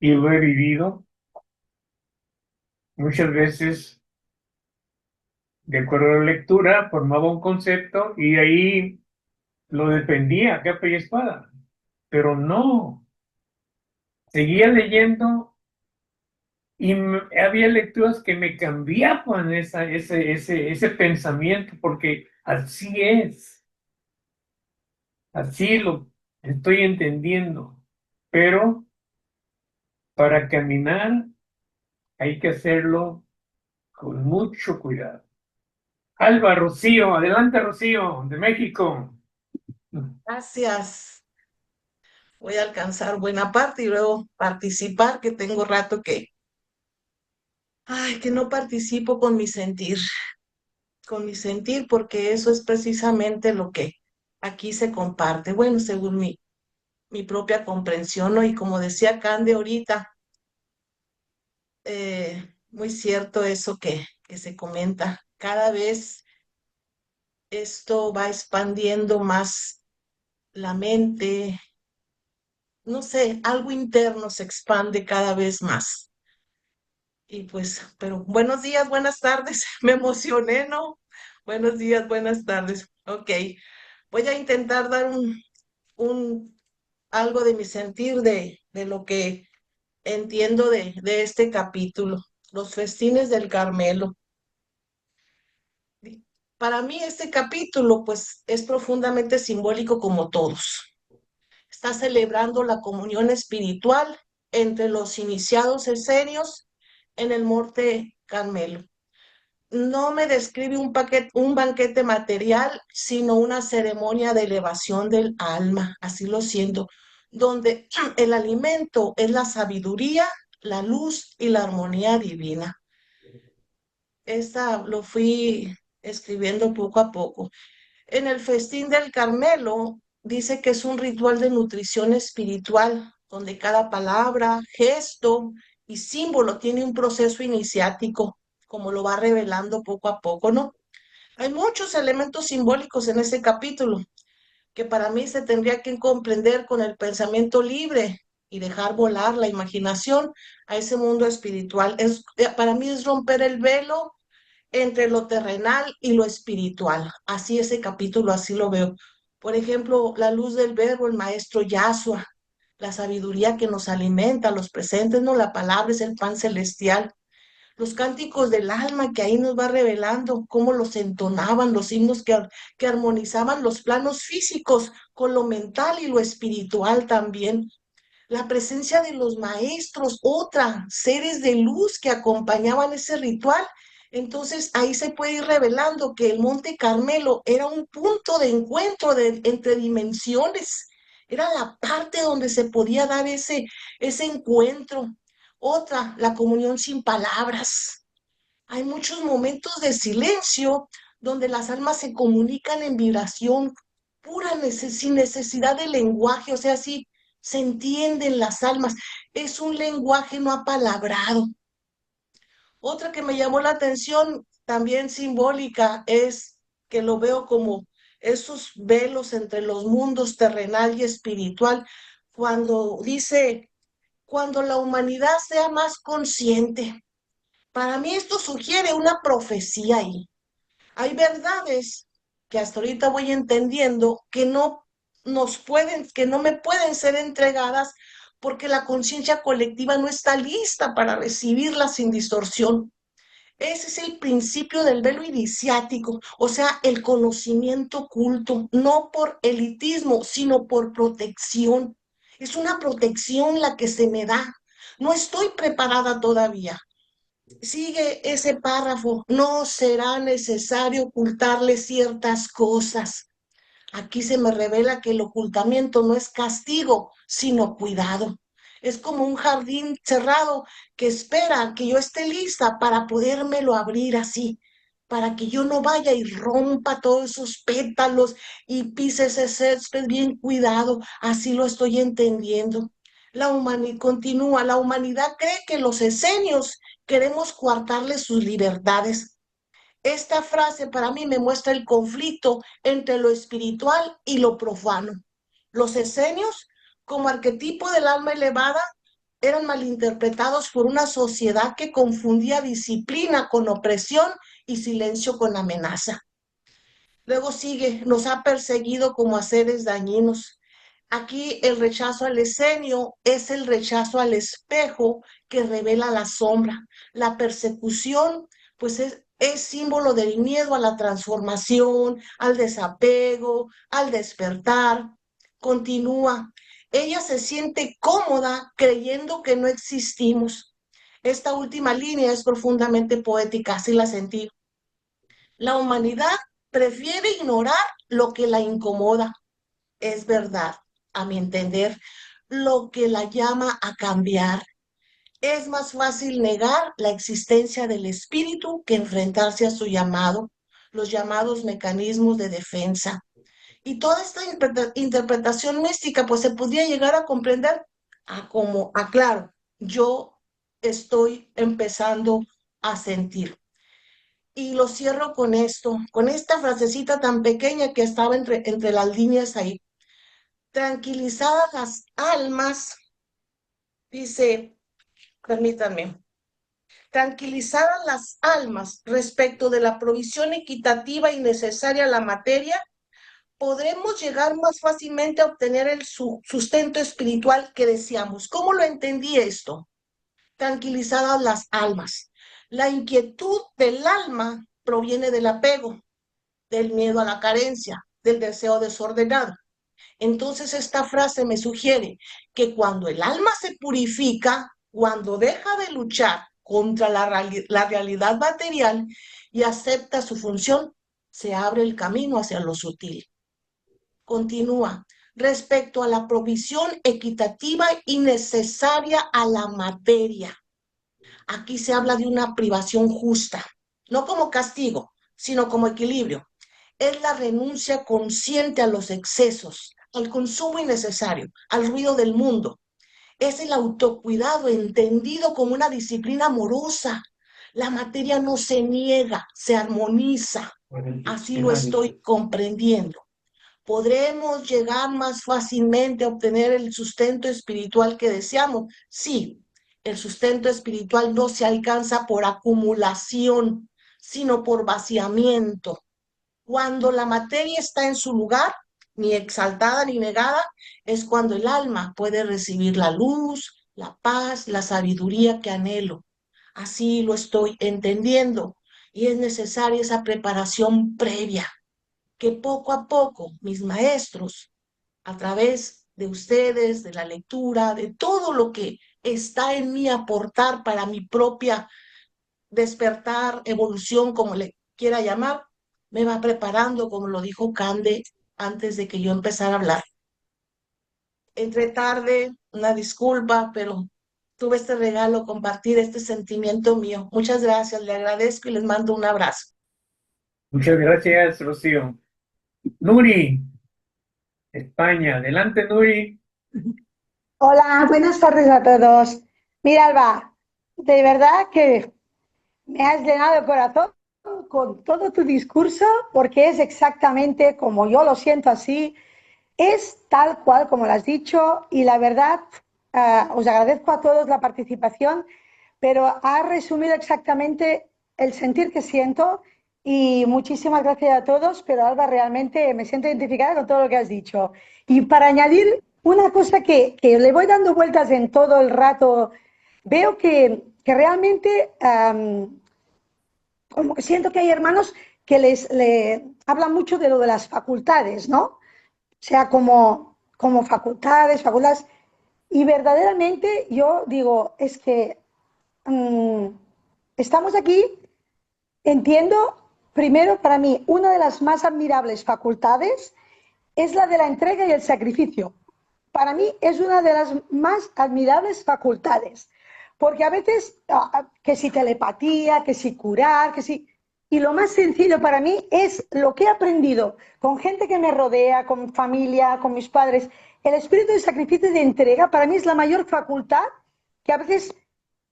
y lo he vivido, muchas veces, de acuerdo a la lectura, formaba un concepto y ahí lo defendía a capa y espada. Pero no, seguía leyendo y había lecturas que me cambiaban ese pensamiento, porque así lo estoy entendiendo. Pero para caminar hay que hacerlo con mucho cuidado. Alba, Rocío, adelante, Rocío, de México. Gracias. Voy a alcanzar buena parte y luego participar, que tengo rato que no participo con mi sentir, porque eso es precisamente lo que aquí se comparte. Bueno, según mi propia comprensión, ¿no? Y como decía Cande ahorita, muy cierto eso que se comenta. Cada vez esto va expandiendo más la mente, no sé, algo interno se expande cada vez más. Y pues, pero buenos días, buenas tardes, me emocioné, ¿no? Buenos días, buenas tardes. Ok, voy a intentar dar un algo de mi sentir de lo que entiendo de este capítulo, los festines del Carmelo. Para mí este capítulo, pues, es profundamente simbólico como todos. Está celebrando la comunión espiritual entre los iniciados esenios en el Monte Carmelo. No me describe un banquete material, sino una ceremonia de elevación del alma, así lo siento, donde el alimento es la sabiduría, la luz y la armonía divina. Esta lo fui escribiendo poco a poco. En el festín del Carmelo dice que es un ritual de nutrición espiritual, donde cada palabra, gesto y símbolo tiene un proceso iniciático, como lo va revelando poco a poco, ¿no? Hay muchos elementos simbólicos en ese capítulo que para mí se tendría que comprender con el pensamiento libre y dejar volar la imaginación a ese mundo espiritual. Para mí es romper el velo entre lo terrenal y lo espiritual. Así ese capítulo, así lo veo. Por ejemplo, la luz del verbo, el maestro Yahshua, la sabiduría que nos alimenta, los presentes, no, la palabra es el pan celestial. Los cánticos del alma que ahí nos va revelando cómo los entonaban, los himnos que armonizaban los planos físicos con lo mental y lo espiritual también. La presencia de los maestros, seres de luz que acompañaban ese ritual. Entonces ahí se puede ir revelando que el Monte Carmelo era un punto de encuentro entre dimensiones, era la parte donde se podía dar ese encuentro. La comunión sin palabras. Hay muchos momentos de silencio donde las almas se comunican en vibración pura, sin necesidad de lenguaje, o sea, sí, se entienden las almas. Es un lenguaje no apalabrado. Otra que me llamó la atención, también simbólica, es que lo veo como esos velos entre los mundos terrenal y espiritual, cuando dice, cuando la humanidad sea más consciente. Para mí esto sugiere una profecía ahí. Hay verdades que hasta ahorita voy entendiendo que no me pueden ser entregadas porque la conciencia colectiva no está lista para recibirlas sin distorsión. Ese es el principio del velo iniciático, o sea, el conocimiento oculto, no por elitismo, sino por protección. Es una protección la que se me da. No estoy preparada todavía. Sigue ese párrafo, no será necesario ocultarle ciertas cosas. Aquí se me revela que el ocultamiento no es castigo, sino cuidado. Es como un jardín cerrado que espera que yo esté lista para podérmelo abrir así, para que yo no vaya y rompa todos esos pétalos y pise ese césped bien cuidado. Así lo estoy entendiendo. Continúa, la humanidad cree que los esenios queremos coartarle sus libertades. Esta frase para mí me muestra el conflicto entre lo espiritual y lo profano. Los esenios, como arquetipo del alma elevada, eran malinterpretados por una sociedad que confundía disciplina con opresión y silencio con amenaza. Luego sigue, nos ha perseguido como a seres dañinos. Aquí el rechazo al esenio es el rechazo al espejo que revela la sombra. La persecución, pues es símbolo del miedo a la transformación, al desapego, al despertar. Continúa. Ella se siente cómoda creyendo que no existimos. Esta última línea es profundamente poética, así la sentí. La humanidad prefiere ignorar lo que la incomoda. Es verdad, a mi entender, lo que la llama a cambiar. Es más fácil negar la existencia del espíritu que enfrentarse a su llamado, los llamados mecanismos de defensa. Y toda esta interpretación mística, pues se podría llegar a comprender claro, yo estoy empezando a sentir. Y lo cierro con esto, con esta frasecita tan pequeña que estaba entre las líneas ahí. Tranquilizadas las almas, dice, permítanme, tranquilizadas las almas respecto de la provisión equitativa y necesaria a la materia, podremos llegar más fácilmente a obtener el sustento espiritual que deseamos. ¿Cómo lo entendí esto? Tranquilizadas las almas. La inquietud del alma proviene del apego, del miedo a la carencia, del deseo desordenado. Entonces esta frase me sugiere que cuando el alma se purifica, cuando deja de luchar contra la realidad material y acepta su función, se abre el camino hacia lo sutil. Continúa. Respecto a la provisión equitativa y necesaria a la materia. Aquí se habla de una privación justa, no como castigo, sino como equilibrio. Es la renuncia consciente a los excesos, al consumo innecesario, al ruido del mundo. Es el autocuidado entendido como una disciplina amorosa. La materia no se niega, se armoniza. Así lo estoy comprendiendo. ¿Podremos llegar más fácilmente a obtener el sustento espiritual que deseamos? Sí, el sustento espiritual no se alcanza por acumulación, sino por vaciamiento. Cuando la materia está en su lugar, ni exaltada ni negada, es cuando el alma puede recibir la luz, la paz, la sabiduría que anhelo. Así lo estoy entendiendo y es necesaria esa preparación previa que poco a poco mis maestros, a través de ustedes, de la lectura, de todo lo que está en mí aportar para mi propia despertar, evolución, como le quiera llamar, me va preparando, como lo dijo Cande antes de que yo empezara a hablar. Entré tarde, una disculpa, pero tuve este regalo, compartir este sentimiento mío. Muchas gracias, le agradezco y les mando un abrazo. Muchas gracias, Rocío. Nuri, España. Adelante, Nuri. Hola, buenas tardes a todos. Mira, Alba, de verdad que me has llenado el corazón con todo tu discurso porque es exactamente como yo lo siento así, es tal cual como lo has dicho y la verdad, os agradezco a todos la participación, pero has resumido exactamente el sentir que siento y muchísimas gracias a todos, pero Alba, realmente me siento identificada con todo lo que has dicho. Y para añadir una cosa que le voy dando vueltas en todo el rato, veo que realmente como que siento que hay hermanos que le hablan mucho de lo de las facultades, ¿no? O sea, como facultades, facultades. Y verdaderamente yo digo, es que estamos aquí, entiendo, primero para mí, una de las más admirables facultades es la de la entrega y el sacrificio. Para mí es una de las más admirables facultades, porque a veces, que si telepatía, que si curar, que si... Y lo más sencillo para mí es lo que he aprendido con gente que me rodea, con familia, con mis padres. El espíritu de sacrificio y de entrega para mí es la mayor facultad que a veces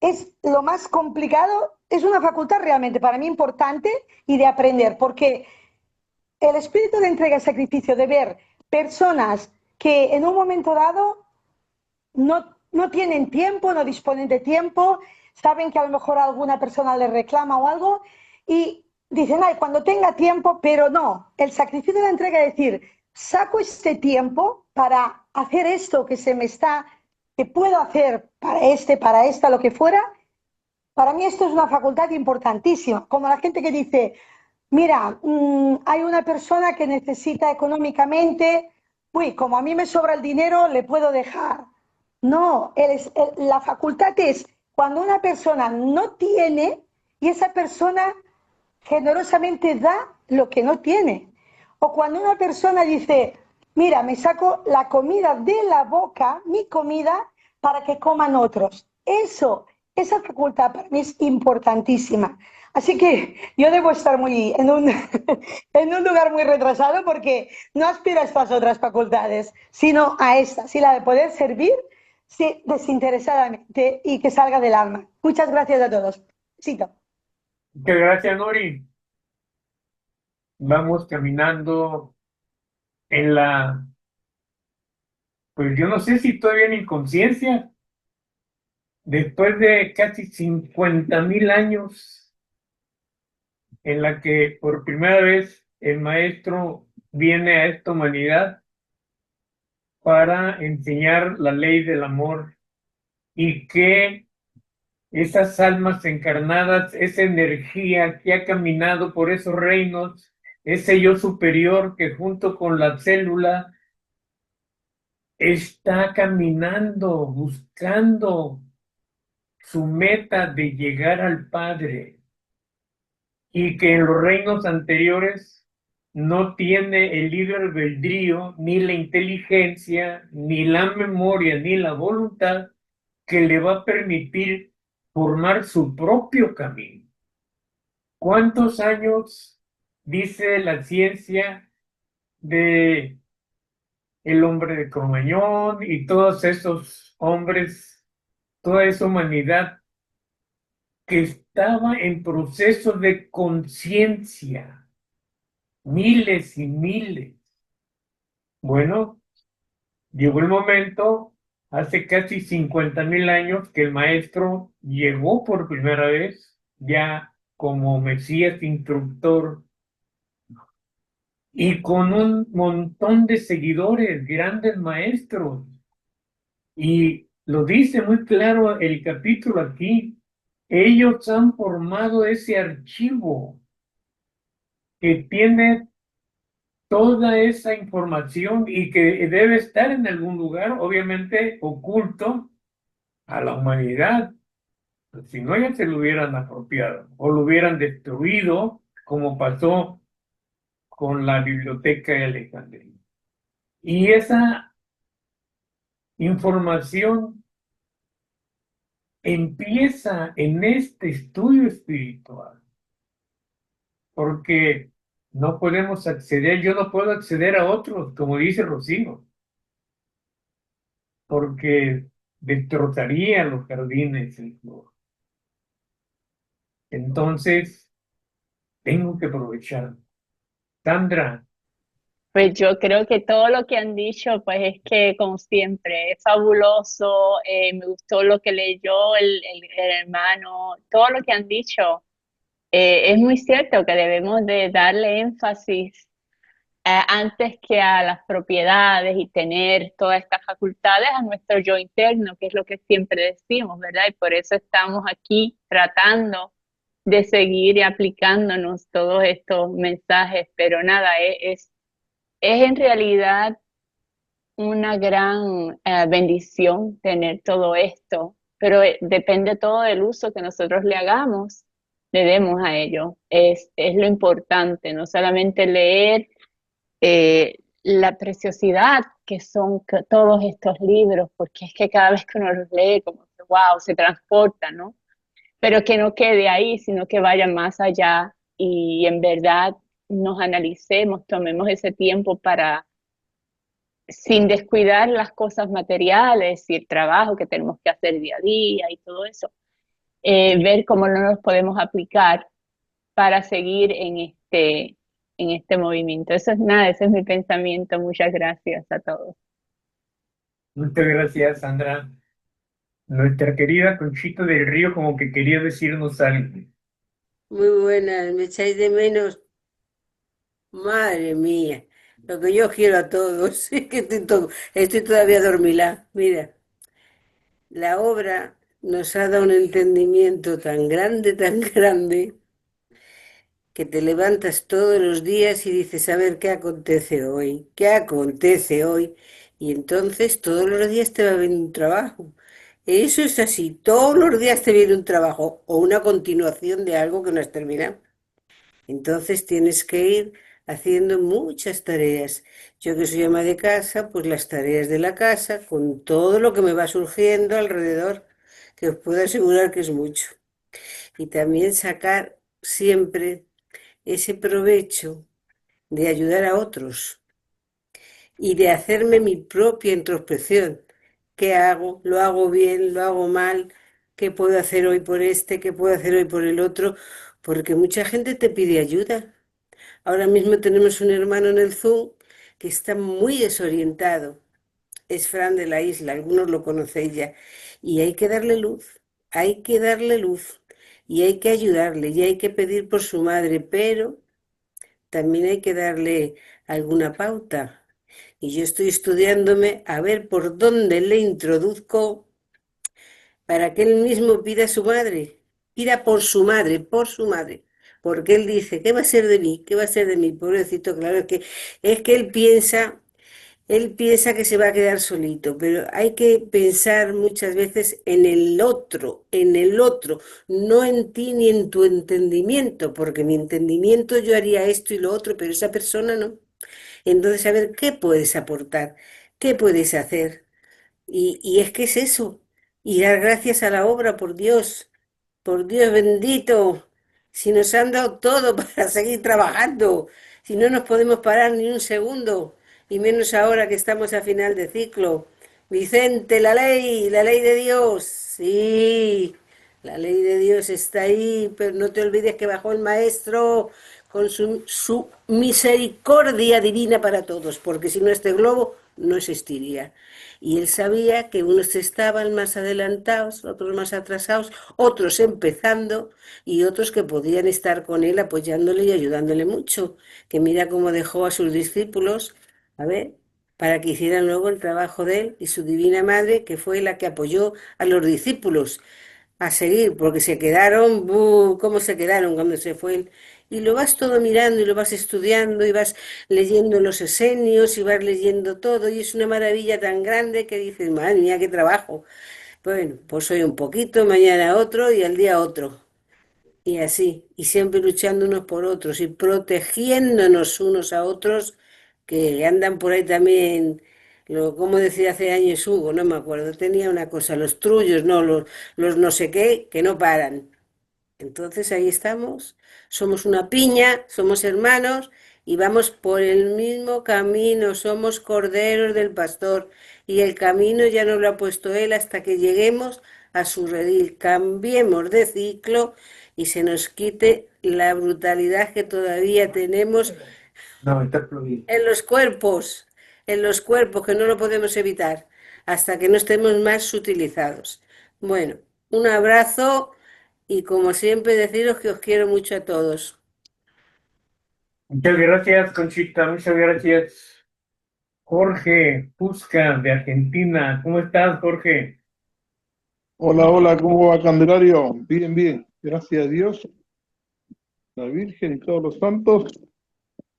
es lo más complicado, es una facultad realmente para mí importante y de aprender, porque el espíritu de entrega y sacrificio, de ver personas que en un momento dado no tienen tiempo, no disponen de tiempo, saben que a lo mejor alguna persona les reclama o algo y dicen, ay, cuando tenga tiempo, pero no, el sacrificio de la entrega es decir, saco este tiempo para hacer esto que se me está, que puedo hacer para esta, lo que fuera. Para mí esto es una facultad importantísima, como la gente que dice, mira, hay una persona que necesita económicamente, uy, como a mí me sobra el dinero, le puedo dejar. No, la facultad es cuando una persona no tiene y esa persona generosamente da lo que no tiene. O cuando una persona dice, mira, me saco la comida de la boca, mi comida, para que coman otros. Esa facultad para mí es importantísima. Así que yo debo estar en un lugar muy retrasado porque no aspiro a estas otras facultades, sino a esta, sí, la de poder servir sí, desinteresadamente y que salga del alma. Muchas gracias a todos. Cito. Muchas gracias, Nori. Vamos caminando en pues yo no sé si todavía en inconsciencia, después de casi 50,000 años en la que por primera vez el maestro viene a esta humanidad para enseñar la ley del amor y que esas almas encarnadas, esa energía que ha caminado por esos reinos, ese yo superior que junto con la célula está caminando, buscando su meta de llegar al Padre y que en los reinos anteriores no tiene el libre albedrío, ni la inteligencia, ni la memoria, ni la voluntad que le va a permitir formar su propio camino. ¿Cuántos años dice la ciencia de el hombre de Cromañón y todos esos hombres, toda esa humanidad que estaba en proceso de conciencia? Miles y miles. Bueno, llegó el momento, hace casi 50,000 años, que el maestro llegó por primera vez, ya como Mesías instructor, y con un montón de seguidores, grandes maestros. Y lo dice muy claro el capítulo aquí. Ellos han formado ese archivo que tiene toda esa información y que debe estar en algún lugar, obviamente oculto a la humanidad. Si no, ya se lo hubieran apropiado o lo hubieran destruido, como pasó con la Biblioteca de Alejandría. Y esa información empieza en este estudio espiritual, porque no podemos acceder, yo no puedo acceder a otros, como dice Rocío, porque destrozaría los jardines el flor. Entonces, tengo que aprovechar. Sandra, Pues yo creo que todo lo que han dicho, pues es que como siempre, es fabuloso, me gustó lo que leyó el hermano, todo lo que han dicho, es muy cierto que debemos de darle énfasis antes que a las propiedades y tener todas estas facultades a nuestro yo interno, que es lo que siempre decimos, ¿verdad? Y por eso estamos aquí tratando de seguir y aplicándonos todos estos mensajes, pero nada, es en realidad una gran bendición tener todo esto, pero depende todo del uso que nosotros le demos a ello. Es lo importante, no solamente leer la preciosidad que son todos estos libros, porque es que cada vez que uno los lee, como que wow, se transporta, ¿no? Pero que no quede ahí, sino que vaya más allá y en verdad nos analicemos, tomemos ese tiempo para, sin descuidar las cosas materiales y el trabajo que tenemos que hacer día a día y todo eso, ver cómo no nos podemos aplicar para seguir en este movimiento. Eso es nada, ese es mi pensamiento. Muchas gracias a todos. Muchas gracias, Sandra. Nuestra querida Conchita del Río como que quería decirnos algo. Muy buenas, ¿me echáis de menos? Madre mía, lo que yo quiero a todos, es que estoy todavía dormilada. Mira, la obra nos ha dado un entendimiento tan grande, que te levantas todos los días y dices, a ver, ¿qué acontece hoy? ¿Qué acontece hoy? Y entonces todos los días te va a venir un trabajo. Eso es así, todos los días te viene un trabajo o una continuación de algo que no has terminado. Entonces tienes que ir haciendo muchas tareas. Yo que soy ama de casa, pues las tareas de la casa, con todo lo que me va surgiendo alrededor, que os puedo asegurar que es mucho. Y también sacar siempre ese provecho de ayudar a otros y de hacerme mi propia introspección. ¿Qué hago? ¿Lo hago bien? ¿Lo hago mal? ¿Qué puedo hacer hoy por este? ¿Qué puedo hacer hoy por el otro? Porque mucha gente te pide ayuda. Ahora mismo tenemos un hermano en el Zoom que está muy desorientado. Es Fran de la Isla, algunos lo conocéis ya. Y hay que darle luz, hay que darle luz. Y hay que ayudarle, y hay que pedir por su madre, pero también hay que darle alguna pauta. Y yo estoy estudiándome a ver por dónde le introduzco para que él mismo pida a su madre, pida por su madre, porque él dice, ¿qué va a ser de mí? ¿Qué va a ser de mí? Pobrecito, claro, es que él piensa que se va a quedar solito, pero hay que pensar muchas veces en el otro, no en ti ni en tu entendimiento, porque mi entendimiento yo haría esto y lo otro, pero esa persona no. Entonces, a ver, ¿qué puedes aportar? ¿Qué puedes hacer? Y es que es eso, y dar gracias a la obra, por Dios bendito, si nos han dado todo para seguir trabajando, si no nos podemos parar ni un segundo, y menos ahora que estamos a final de ciclo. Vicente, la ley de Dios, sí, la ley de Dios está ahí, pero no te olvides que bajó el Maestro con su misericordia divina para todos, porque si no este globo no existiría. Y él sabía que unos estaban más adelantados, otros más atrasados, otros empezando y otros que podían estar con él apoyándole y ayudándole mucho. Que mira cómo dejó a sus discípulos, a ver, para que hicieran luego el trabajo de él y su divina madre, que fue la que apoyó a los discípulos a seguir, porque se quedaron, ¿cómo se quedaron cuando se fue él? Y lo vas todo mirando y lo vas estudiando y vas leyendo los esenios y vas leyendo todo y es una maravilla tan grande que dices, madre mía, qué trabajo. Bueno, pues hoy un poquito, mañana otro y al día otro. Y así, y siempre luchando unos por otros y protegiéndonos unos a otros que andan por ahí también, como decía hace años Hugo, no me acuerdo, tenía una cosa, los trullos, no, los no sé qué, que no paran. Entonces ahí estamos, somos una piña, somos hermanos y vamos por el mismo camino, somos corderos del pastor y el camino ya nos lo ha puesto él hasta que lleguemos a su redil, cambiemos de ciclo y se nos quite la brutalidad que todavía tenemos No, está fluido. en los cuerpos que no lo podemos evitar hasta que no estemos más sutilizados. Bueno, un abrazo y como siempre deciros que os quiero mucho a todos. Muchas gracias, Conchita, muchas gracias. Jorge Pusca, de Argentina. ¿Cómo estás, Jorge? Hola, hola, ¿cómo va Candelario? Bien, bien, gracias a Dios, la Virgen y todos los santos,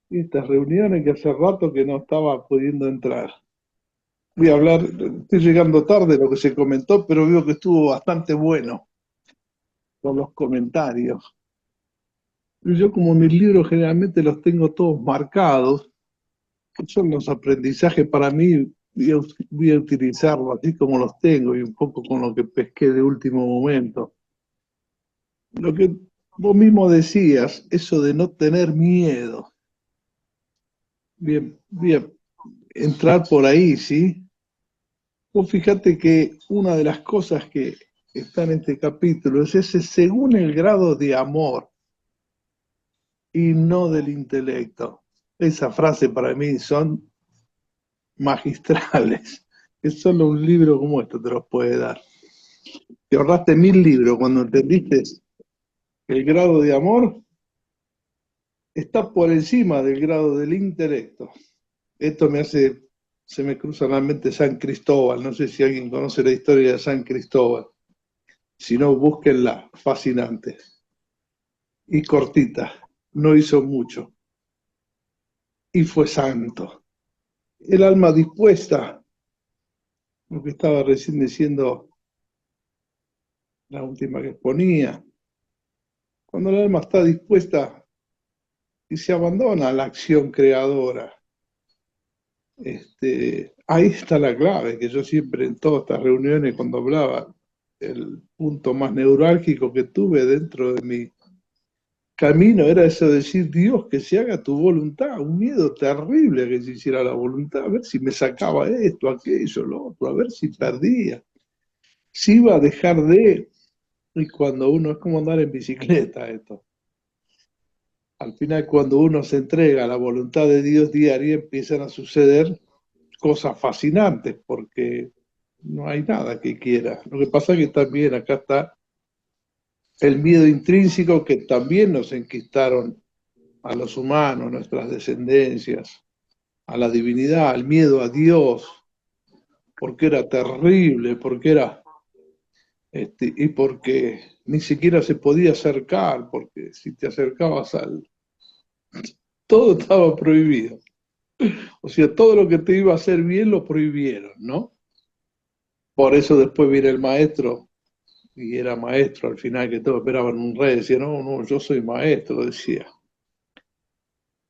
y estas reuniones que hace rato que no estaba pudiendo entrar. Voy a hablar, estoy llegando tarde lo que se comentó, pero veo que estuvo bastante bueno con los comentarios. Yo como mis libros generalmente los tengo todos marcados, que son los aprendizajes para mí, voy a utilizarlos así como los tengo y un poco con lo que pesqué de último momento. Lo que vos mismo decías, eso de no tener miedo. Bien, bien, entrar por ahí, ¿sí? Vos fíjate que una de las cosas que está en este capítulo, es ese según el grado de amor y no del intelecto. Esa frase para mí son magistrales, que solo un libro como esto te los puede dar. Te ahorraste 1000 libros cuando entendiste que el grado de amor está por encima del grado del intelecto. Esto se me cruza en la mente San Cristóbal, no sé si alguien conoce la historia de San Cristóbal, si no, búsquenla, fascinante. Y cortita, no hizo mucho, y fue santo. El alma dispuesta, lo que estaba recién diciendo la última que exponía, cuando el alma está dispuesta y se abandona a la acción creadora, ahí está la clave, que yo siempre en todas estas reuniones cuando hablaba, el punto más neurálgico que tuve dentro de mi camino era eso de decir, Dios, que se haga tu voluntad, un miedo terrible a que se hiciera la voluntad, a ver si me sacaba esto, aquello, lo otro, a ver si perdía, si iba a dejar de, y cuando uno, es como andar en bicicleta esto, al final cuando uno se entrega a la voluntad de Dios diaria empiezan a suceder cosas fascinantes, porque no hay nada que quiera. Lo que pasa es que también acá está el miedo intrínseco que también nos enquistaron a los humanos, nuestras descendencias, a la divinidad, al miedo a Dios, porque era terrible, porque era, y porque ni siquiera se podía acercar, porque si te acercabas todo estaba prohibido. O sea, todo lo que te iba a hacer bien lo prohibieron, ¿no? Por eso después viene el maestro, y era maestro al final, que todos esperaban un rey, decía, no, no, yo soy maestro, decía.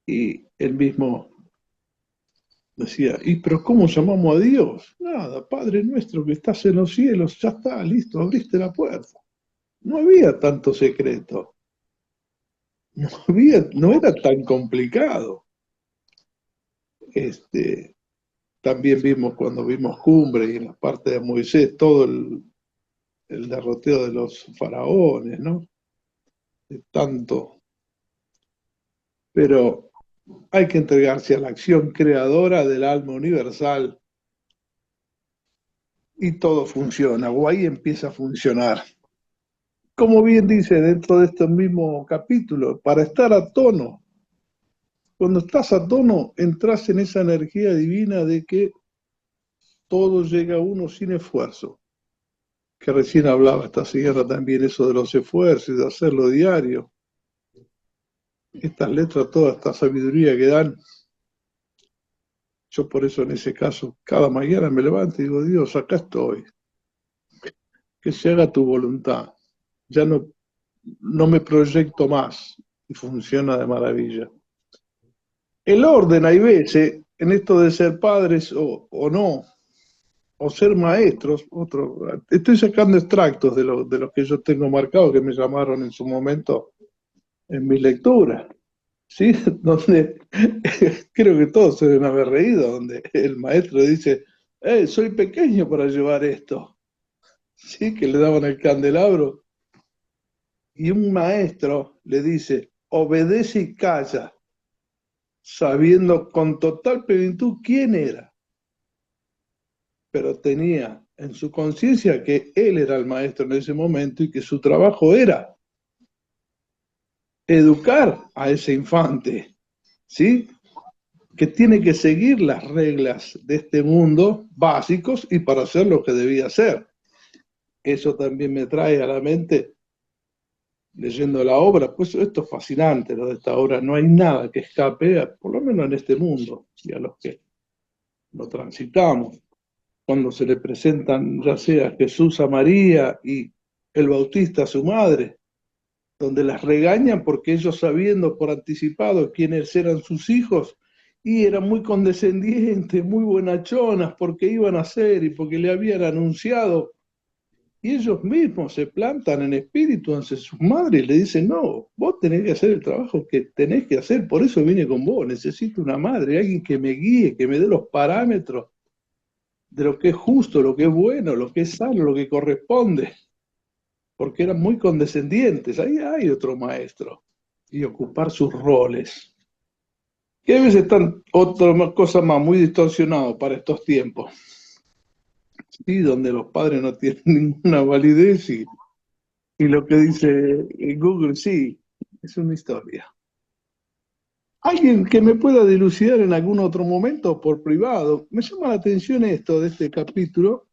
Y él mismo decía, pero ¿cómo llamamos a Dios? Nada, Padre nuestro que estás en los cielos, ya está, listo, abriste la puerta. No había tanto secreto. No era tan complicado. También vimos cuando vimos Cumbre y en la parte de Moisés, todo el derroteo de los faraones, ¿no? De tanto. Pero hay que entregarse a la acción creadora del alma universal y todo funciona, o ahí empieza a funcionar. Como bien dice dentro de este mismo capítulo, para estar a tono. Cuando estás a tono, entras en esa energía divina de que todo llega a uno sin esfuerzo. Que recién hablaba esta señora también eso de los esfuerzos, de hacerlo diario. Estas letras, toda esta sabiduría que dan. Yo por eso en ese caso, cada mañana me levanto y digo, Dios, acá estoy. Que se haga tu voluntad. Ya no me proyecto más y funciona de maravilla. El orden, hay veces, en esto de ser padres o no, o ser maestros, estoy sacando extractos de los que yo tengo marcados, que me llamaron en su momento en mis lecturas, ¿sí? Donde creo que todos se deben haber reído, donde el maestro dice, soy pequeño para llevar esto, ¿sí? Que le daban el candelabro, y un maestro le dice, obedece y calla, sabiendo con total plenitud quién era, pero tenía en su conciencia que él era el maestro en ese momento y que su trabajo era educar a ese infante, ¿sí? Que tiene que seguir las reglas de este mundo básicos y para hacer lo que debía hacer. Eso también me trae a la mente, leyendo la obra, pues esto es fascinante, lo de esta obra, no hay nada que escape, por lo menos en este mundo, y a los que lo transitamos, cuando se le presentan ya sea Jesús a María y el Bautista a su madre, donde las regañan porque ellos sabiendo por anticipado quiénes eran sus hijos, y eran muy condescendientes, muy buenachonas, porque iban a ser y porque le habían anunciado, y ellos mismos se plantan en espíritu ante sus madres y le dicen, no, vos tenés que hacer el trabajo que tenés que hacer, por eso vine con vos, necesito una madre, alguien que me guíe, que me dé los parámetros de lo que es justo, lo que es bueno, lo que es sano, lo que corresponde. porque eran muy condescendientes. Ahí hay otro maestro. Y ocupar sus roles. Que a veces están otra cosa más muy distorsionado para estos tiempos. Sí, donde los padres no tienen ninguna validez y lo que dice Google, sí, es una historia. ¿Alguien que me pueda dilucidar en algún otro momento por privado? Me llama la atención esto de este capítulo,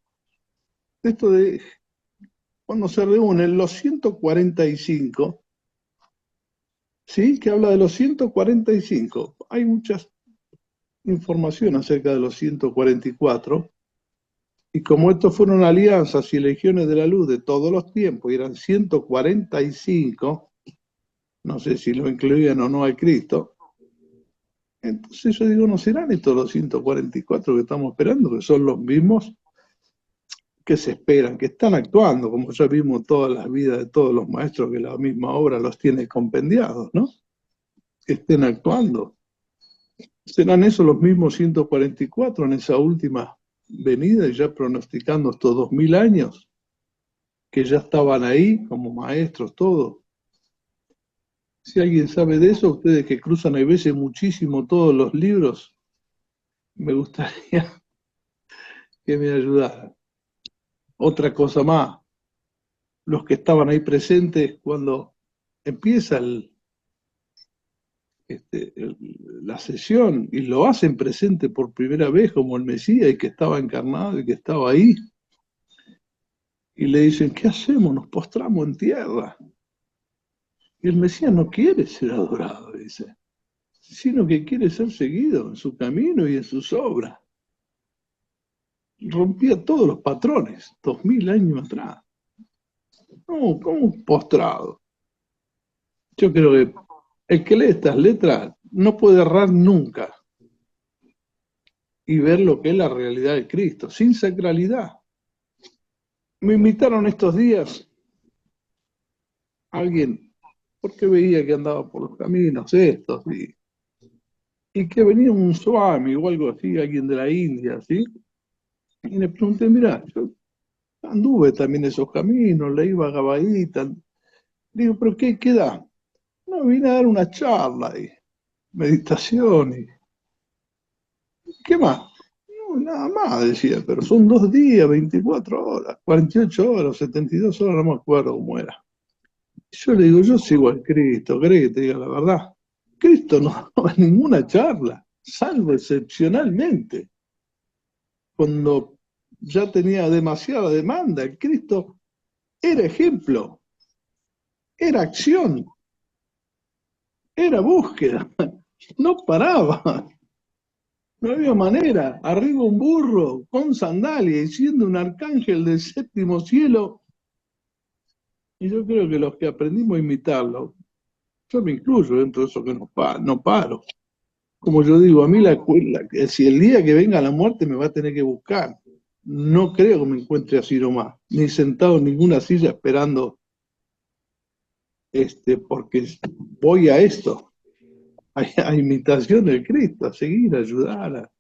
esto de cuando se reúnen los 145, ¿sí? Que habla de los 145. Hay mucha información acerca de los 144, y como estos fueron alianzas y legiones de la luz de todos los tiempos, y eran 145, no sé si lo incluían o no al Cristo, entonces yo digo, ¿no serán estos los 144 que estamos esperando, que son los mismos que se esperan, que están actuando, como ya vimos todas las vidas de todos los maestros, que la misma obra los tiene compendiados, ¿no? Que estén actuando. ¿Serán esos los mismos 144 en esa última venida y ya pronosticando estos 2000 años, que ya estaban ahí como maestros todos? Si alguien sabe de eso, ustedes que cruzan a veces muchísimo todos los libros, me gustaría que me ayudaran. Otra cosa más, los que estaban ahí presentes cuando empieza la sesión y lo hacen presente por primera vez como el Mesías y que estaba encarnado y que estaba ahí, y le dicen, ¿qué hacemos? Nos postramos en tierra. Y el Mesías no quiere ser adorado, dice, sino que quiere ser seguido en su camino y en sus obras. Rompía todos los patrones, 2000 años atrás. No, ¿cómo postrado? Yo creo que el que lee estas letras no puede errar nunca y ver lo que es la realidad de Cristo, sin sacralidad. Me invitaron estos días alguien, porque veía que andaba por los caminos estos, y que venía un swami o algo así, alguien de la India, ¿sí? Y le pregunté, mira, yo anduve también esos caminos, leí Bhagavad Gita. Digo, ¿pero qué da? No, vine a dar una charla y meditación y ¿qué más? No, nada más, decía, pero son 2 días, 24 horas, 48 horas, 72 horas, no me acuerdo cómo era. Yo le digo, yo sigo al Cristo, ¿querés que te diga la verdad? Cristo no daba ninguna charla, salvo excepcionalmente. Cuando ya tenía demasiada demanda, el Cristo era ejemplo, era acción, era búsqueda, no paraba. No había manera, arriba un burro con sandalia y siendo un arcángel del séptimo cielo. Y yo creo que los que aprendimos a imitarlo, yo me incluyo dentro de eso que no paro. Como yo digo, a mí si el día que venga la muerte me va a tener que buscar, no creo que me encuentre así nomás, ni sentado en ninguna silla esperando, porque voy a esto, a imitación del Cristo, a seguir, a ayudar,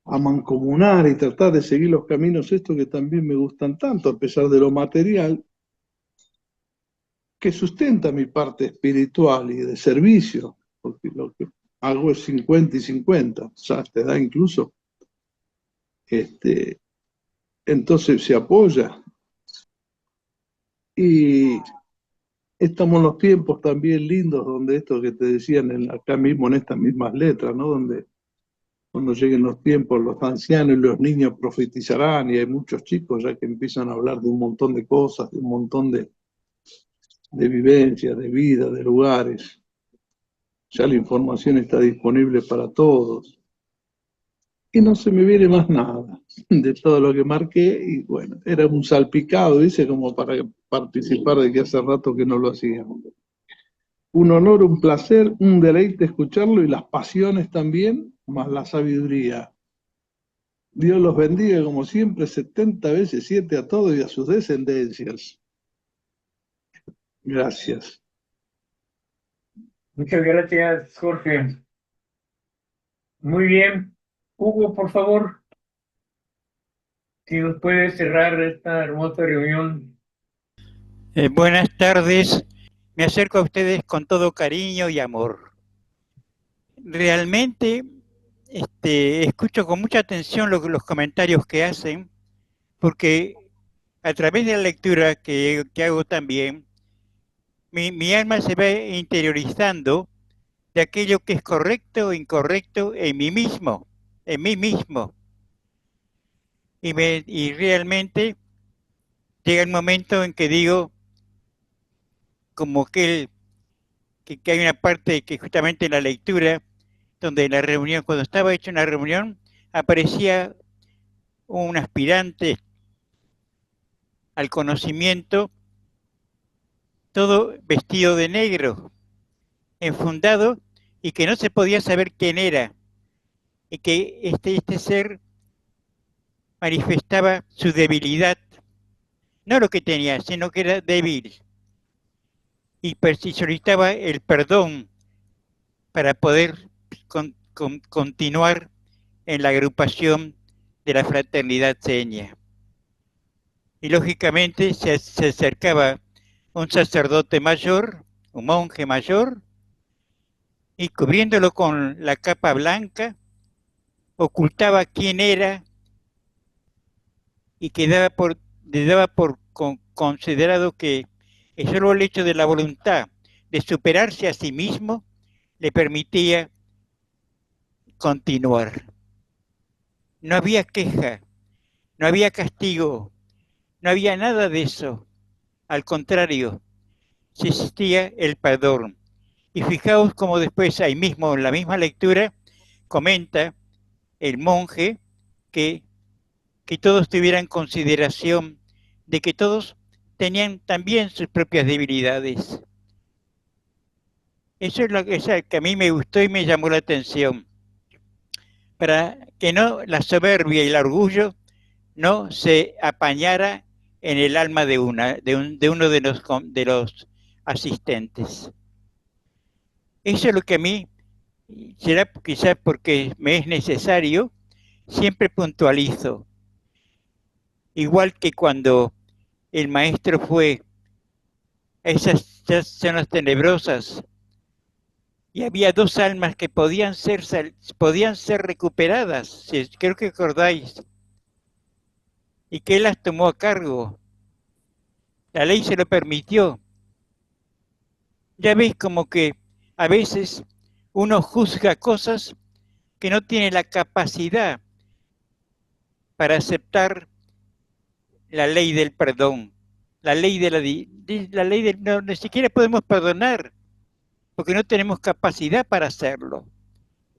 a mancomunar y tratar de seguir los caminos estos que también me gustan tanto, a pesar de lo material, que sustenta mi parte espiritual y de servicio, porque lo que hago es 50 y 50, o sea, te da incluso, entonces se apoya. Y estamos en los tiempos también lindos donde esto que te decían acá mismo en estas mismas letras, ¿no? Donde cuando lleguen los tiempos, los ancianos y los niños profetizarán, y hay muchos chicos ya que empiezan a hablar de un montón de cosas, de un montón de vivencias, de vida, de lugares. Ya la información está disponible para todos. Y no se me viene más nada de todo lo que marqué, y bueno, era un salpicado, dice, como para participar de que hace rato que no lo hacíamos. Un honor, un placer, un deleite escucharlo, y las pasiones también, más la sabiduría. Dios los bendiga como siempre, 70 veces 7 a todos y a sus descendencias. Gracias. Muchas gracias, Jorge. Muy bien. Hugo, por favor, si nos puedes cerrar esta hermosa reunión. Buenas tardes. Me acerco a ustedes con todo cariño y amor. Realmente escucho con mucha atención los comentarios que hacen, porque a través de la lectura que hago también, mi alma se va interiorizando de aquello que es correcto o incorrecto en mí mismo, en mí mismo. Y realmente llega el momento en que digo, como que hay una parte que justamente en la lectura, donde en la reunión, cuando estaba hecha una reunión, aparecía un aspirante al conocimiento, todo vestido de negro, enfundado, y que no se podía saber quién era, y que este ser manifestaba su debilidad, no lo que tenía, sino que era débil, y solicitaba el perdón para poder continuar en la agrupación de la fraternidad seña. Y lógicamente se acercaba un sacerdote mayor, un monje mayor, y cubriéndolo con la capa blanca, ocultaba quién era y le daba por considerado que solo el hecho de la voluntad de superarse a sí mismo le permitía continuar. No había queja, no había castigo, no había nada de eso. Al contrario, existía el perdón. Y fijaos cómo después, ahí mismo, en la misma lectura, comenta el monje que todos tuvieran consideración de que todos tenían también sus propias debilidades. Eso es lo que a mí me gustó y me llamó la atención, para que no la soberbia y el orgullo no se apañara en el alma de uno de los asistentes. Eso es lo que a mí, será quizás porque me es necesario, siempre puntualizo. Igual que cuando el maestro fue a esas zonas tenebrosas y había dos almas que podían ser recuperadas, creo que acordáis, y que él las tomó a cargo. La ley se lo permitió. Ya veis como que a veces uno juzga cosas que no tiene la capacidad para aceptar la ley del perdón, la ley no, ni siquiera podemos perdonar, porque no tenemos capacidad para hacerlo.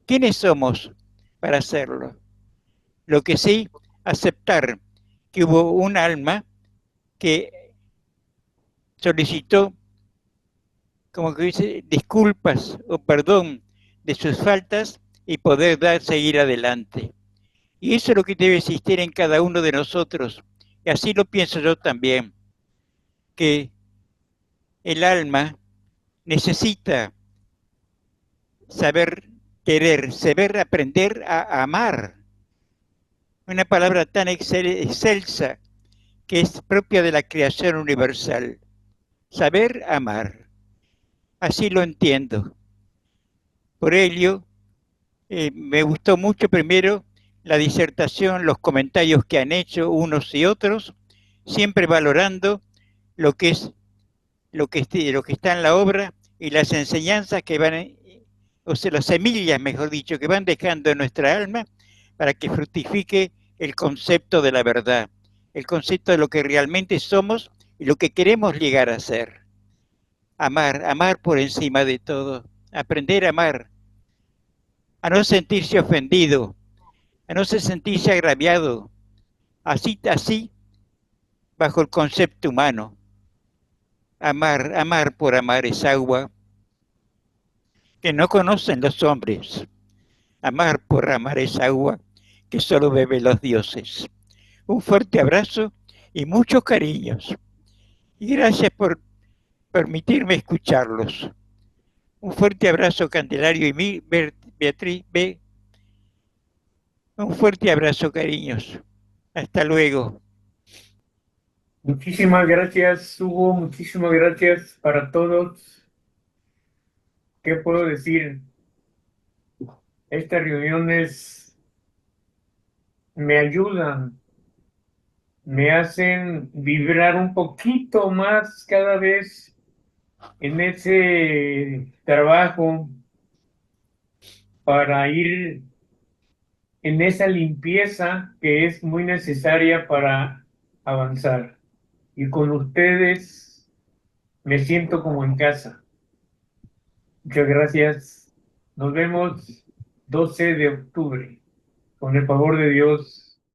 ¿Quiénes somos para hacerlo? Lo que sí, aceptar que hubo un alma que solicitó, como que dice, disculpas o perdón de sus faltas y poder seguir adelante. Y eso es lo que debe existir en cada uno de nosotros. Y así lo pienso yo también, que el alma necesita saber querer, saber aprender a amar. Una palabra tan excelsa que es propia de la creación universal. Saber amar. Así lo entiendo. Por ello, me gustó mucho primero la disertación, los comentarios que han hecho unos y otros, siempre valorando lo que está en la obra y las enseñanzas que van, o sea, las semillas, mejor dicho, que van dejando en nuestra alma para que fructifique el concepto de la verdad, el concepto de lo que realmente somos y lo que queremos llegar a ser. Amar por encima de todo, aprender a amar, a no sentirse ofendido, a no sentirse agraviado, así, bajo el concepto humano. Amar por amar es agua que no conocen los hombres. Amar por amar es agua que solo beben los dioses. Un fuerte abrazo y muchos cariños. Y gracias por permitirme escucharlos. Un fuerte abrazo, Candelario y Beatriz B. Un fuerte abrazo, cariños. Hasta luego. Muchísimas gracias, Hugo, muchísimas gracias para todos. ¿Qué puedo decir? Estas reuniones me ayudan, me hacen vibrar un poquito más cada vez en ese trabajo para ir en esa limpieza que es muy necesaria para avanzar. Y con ustedes me siento como en casa. Muchas gracias. Nos vemos 12 de octubre. Con el favor de Dios.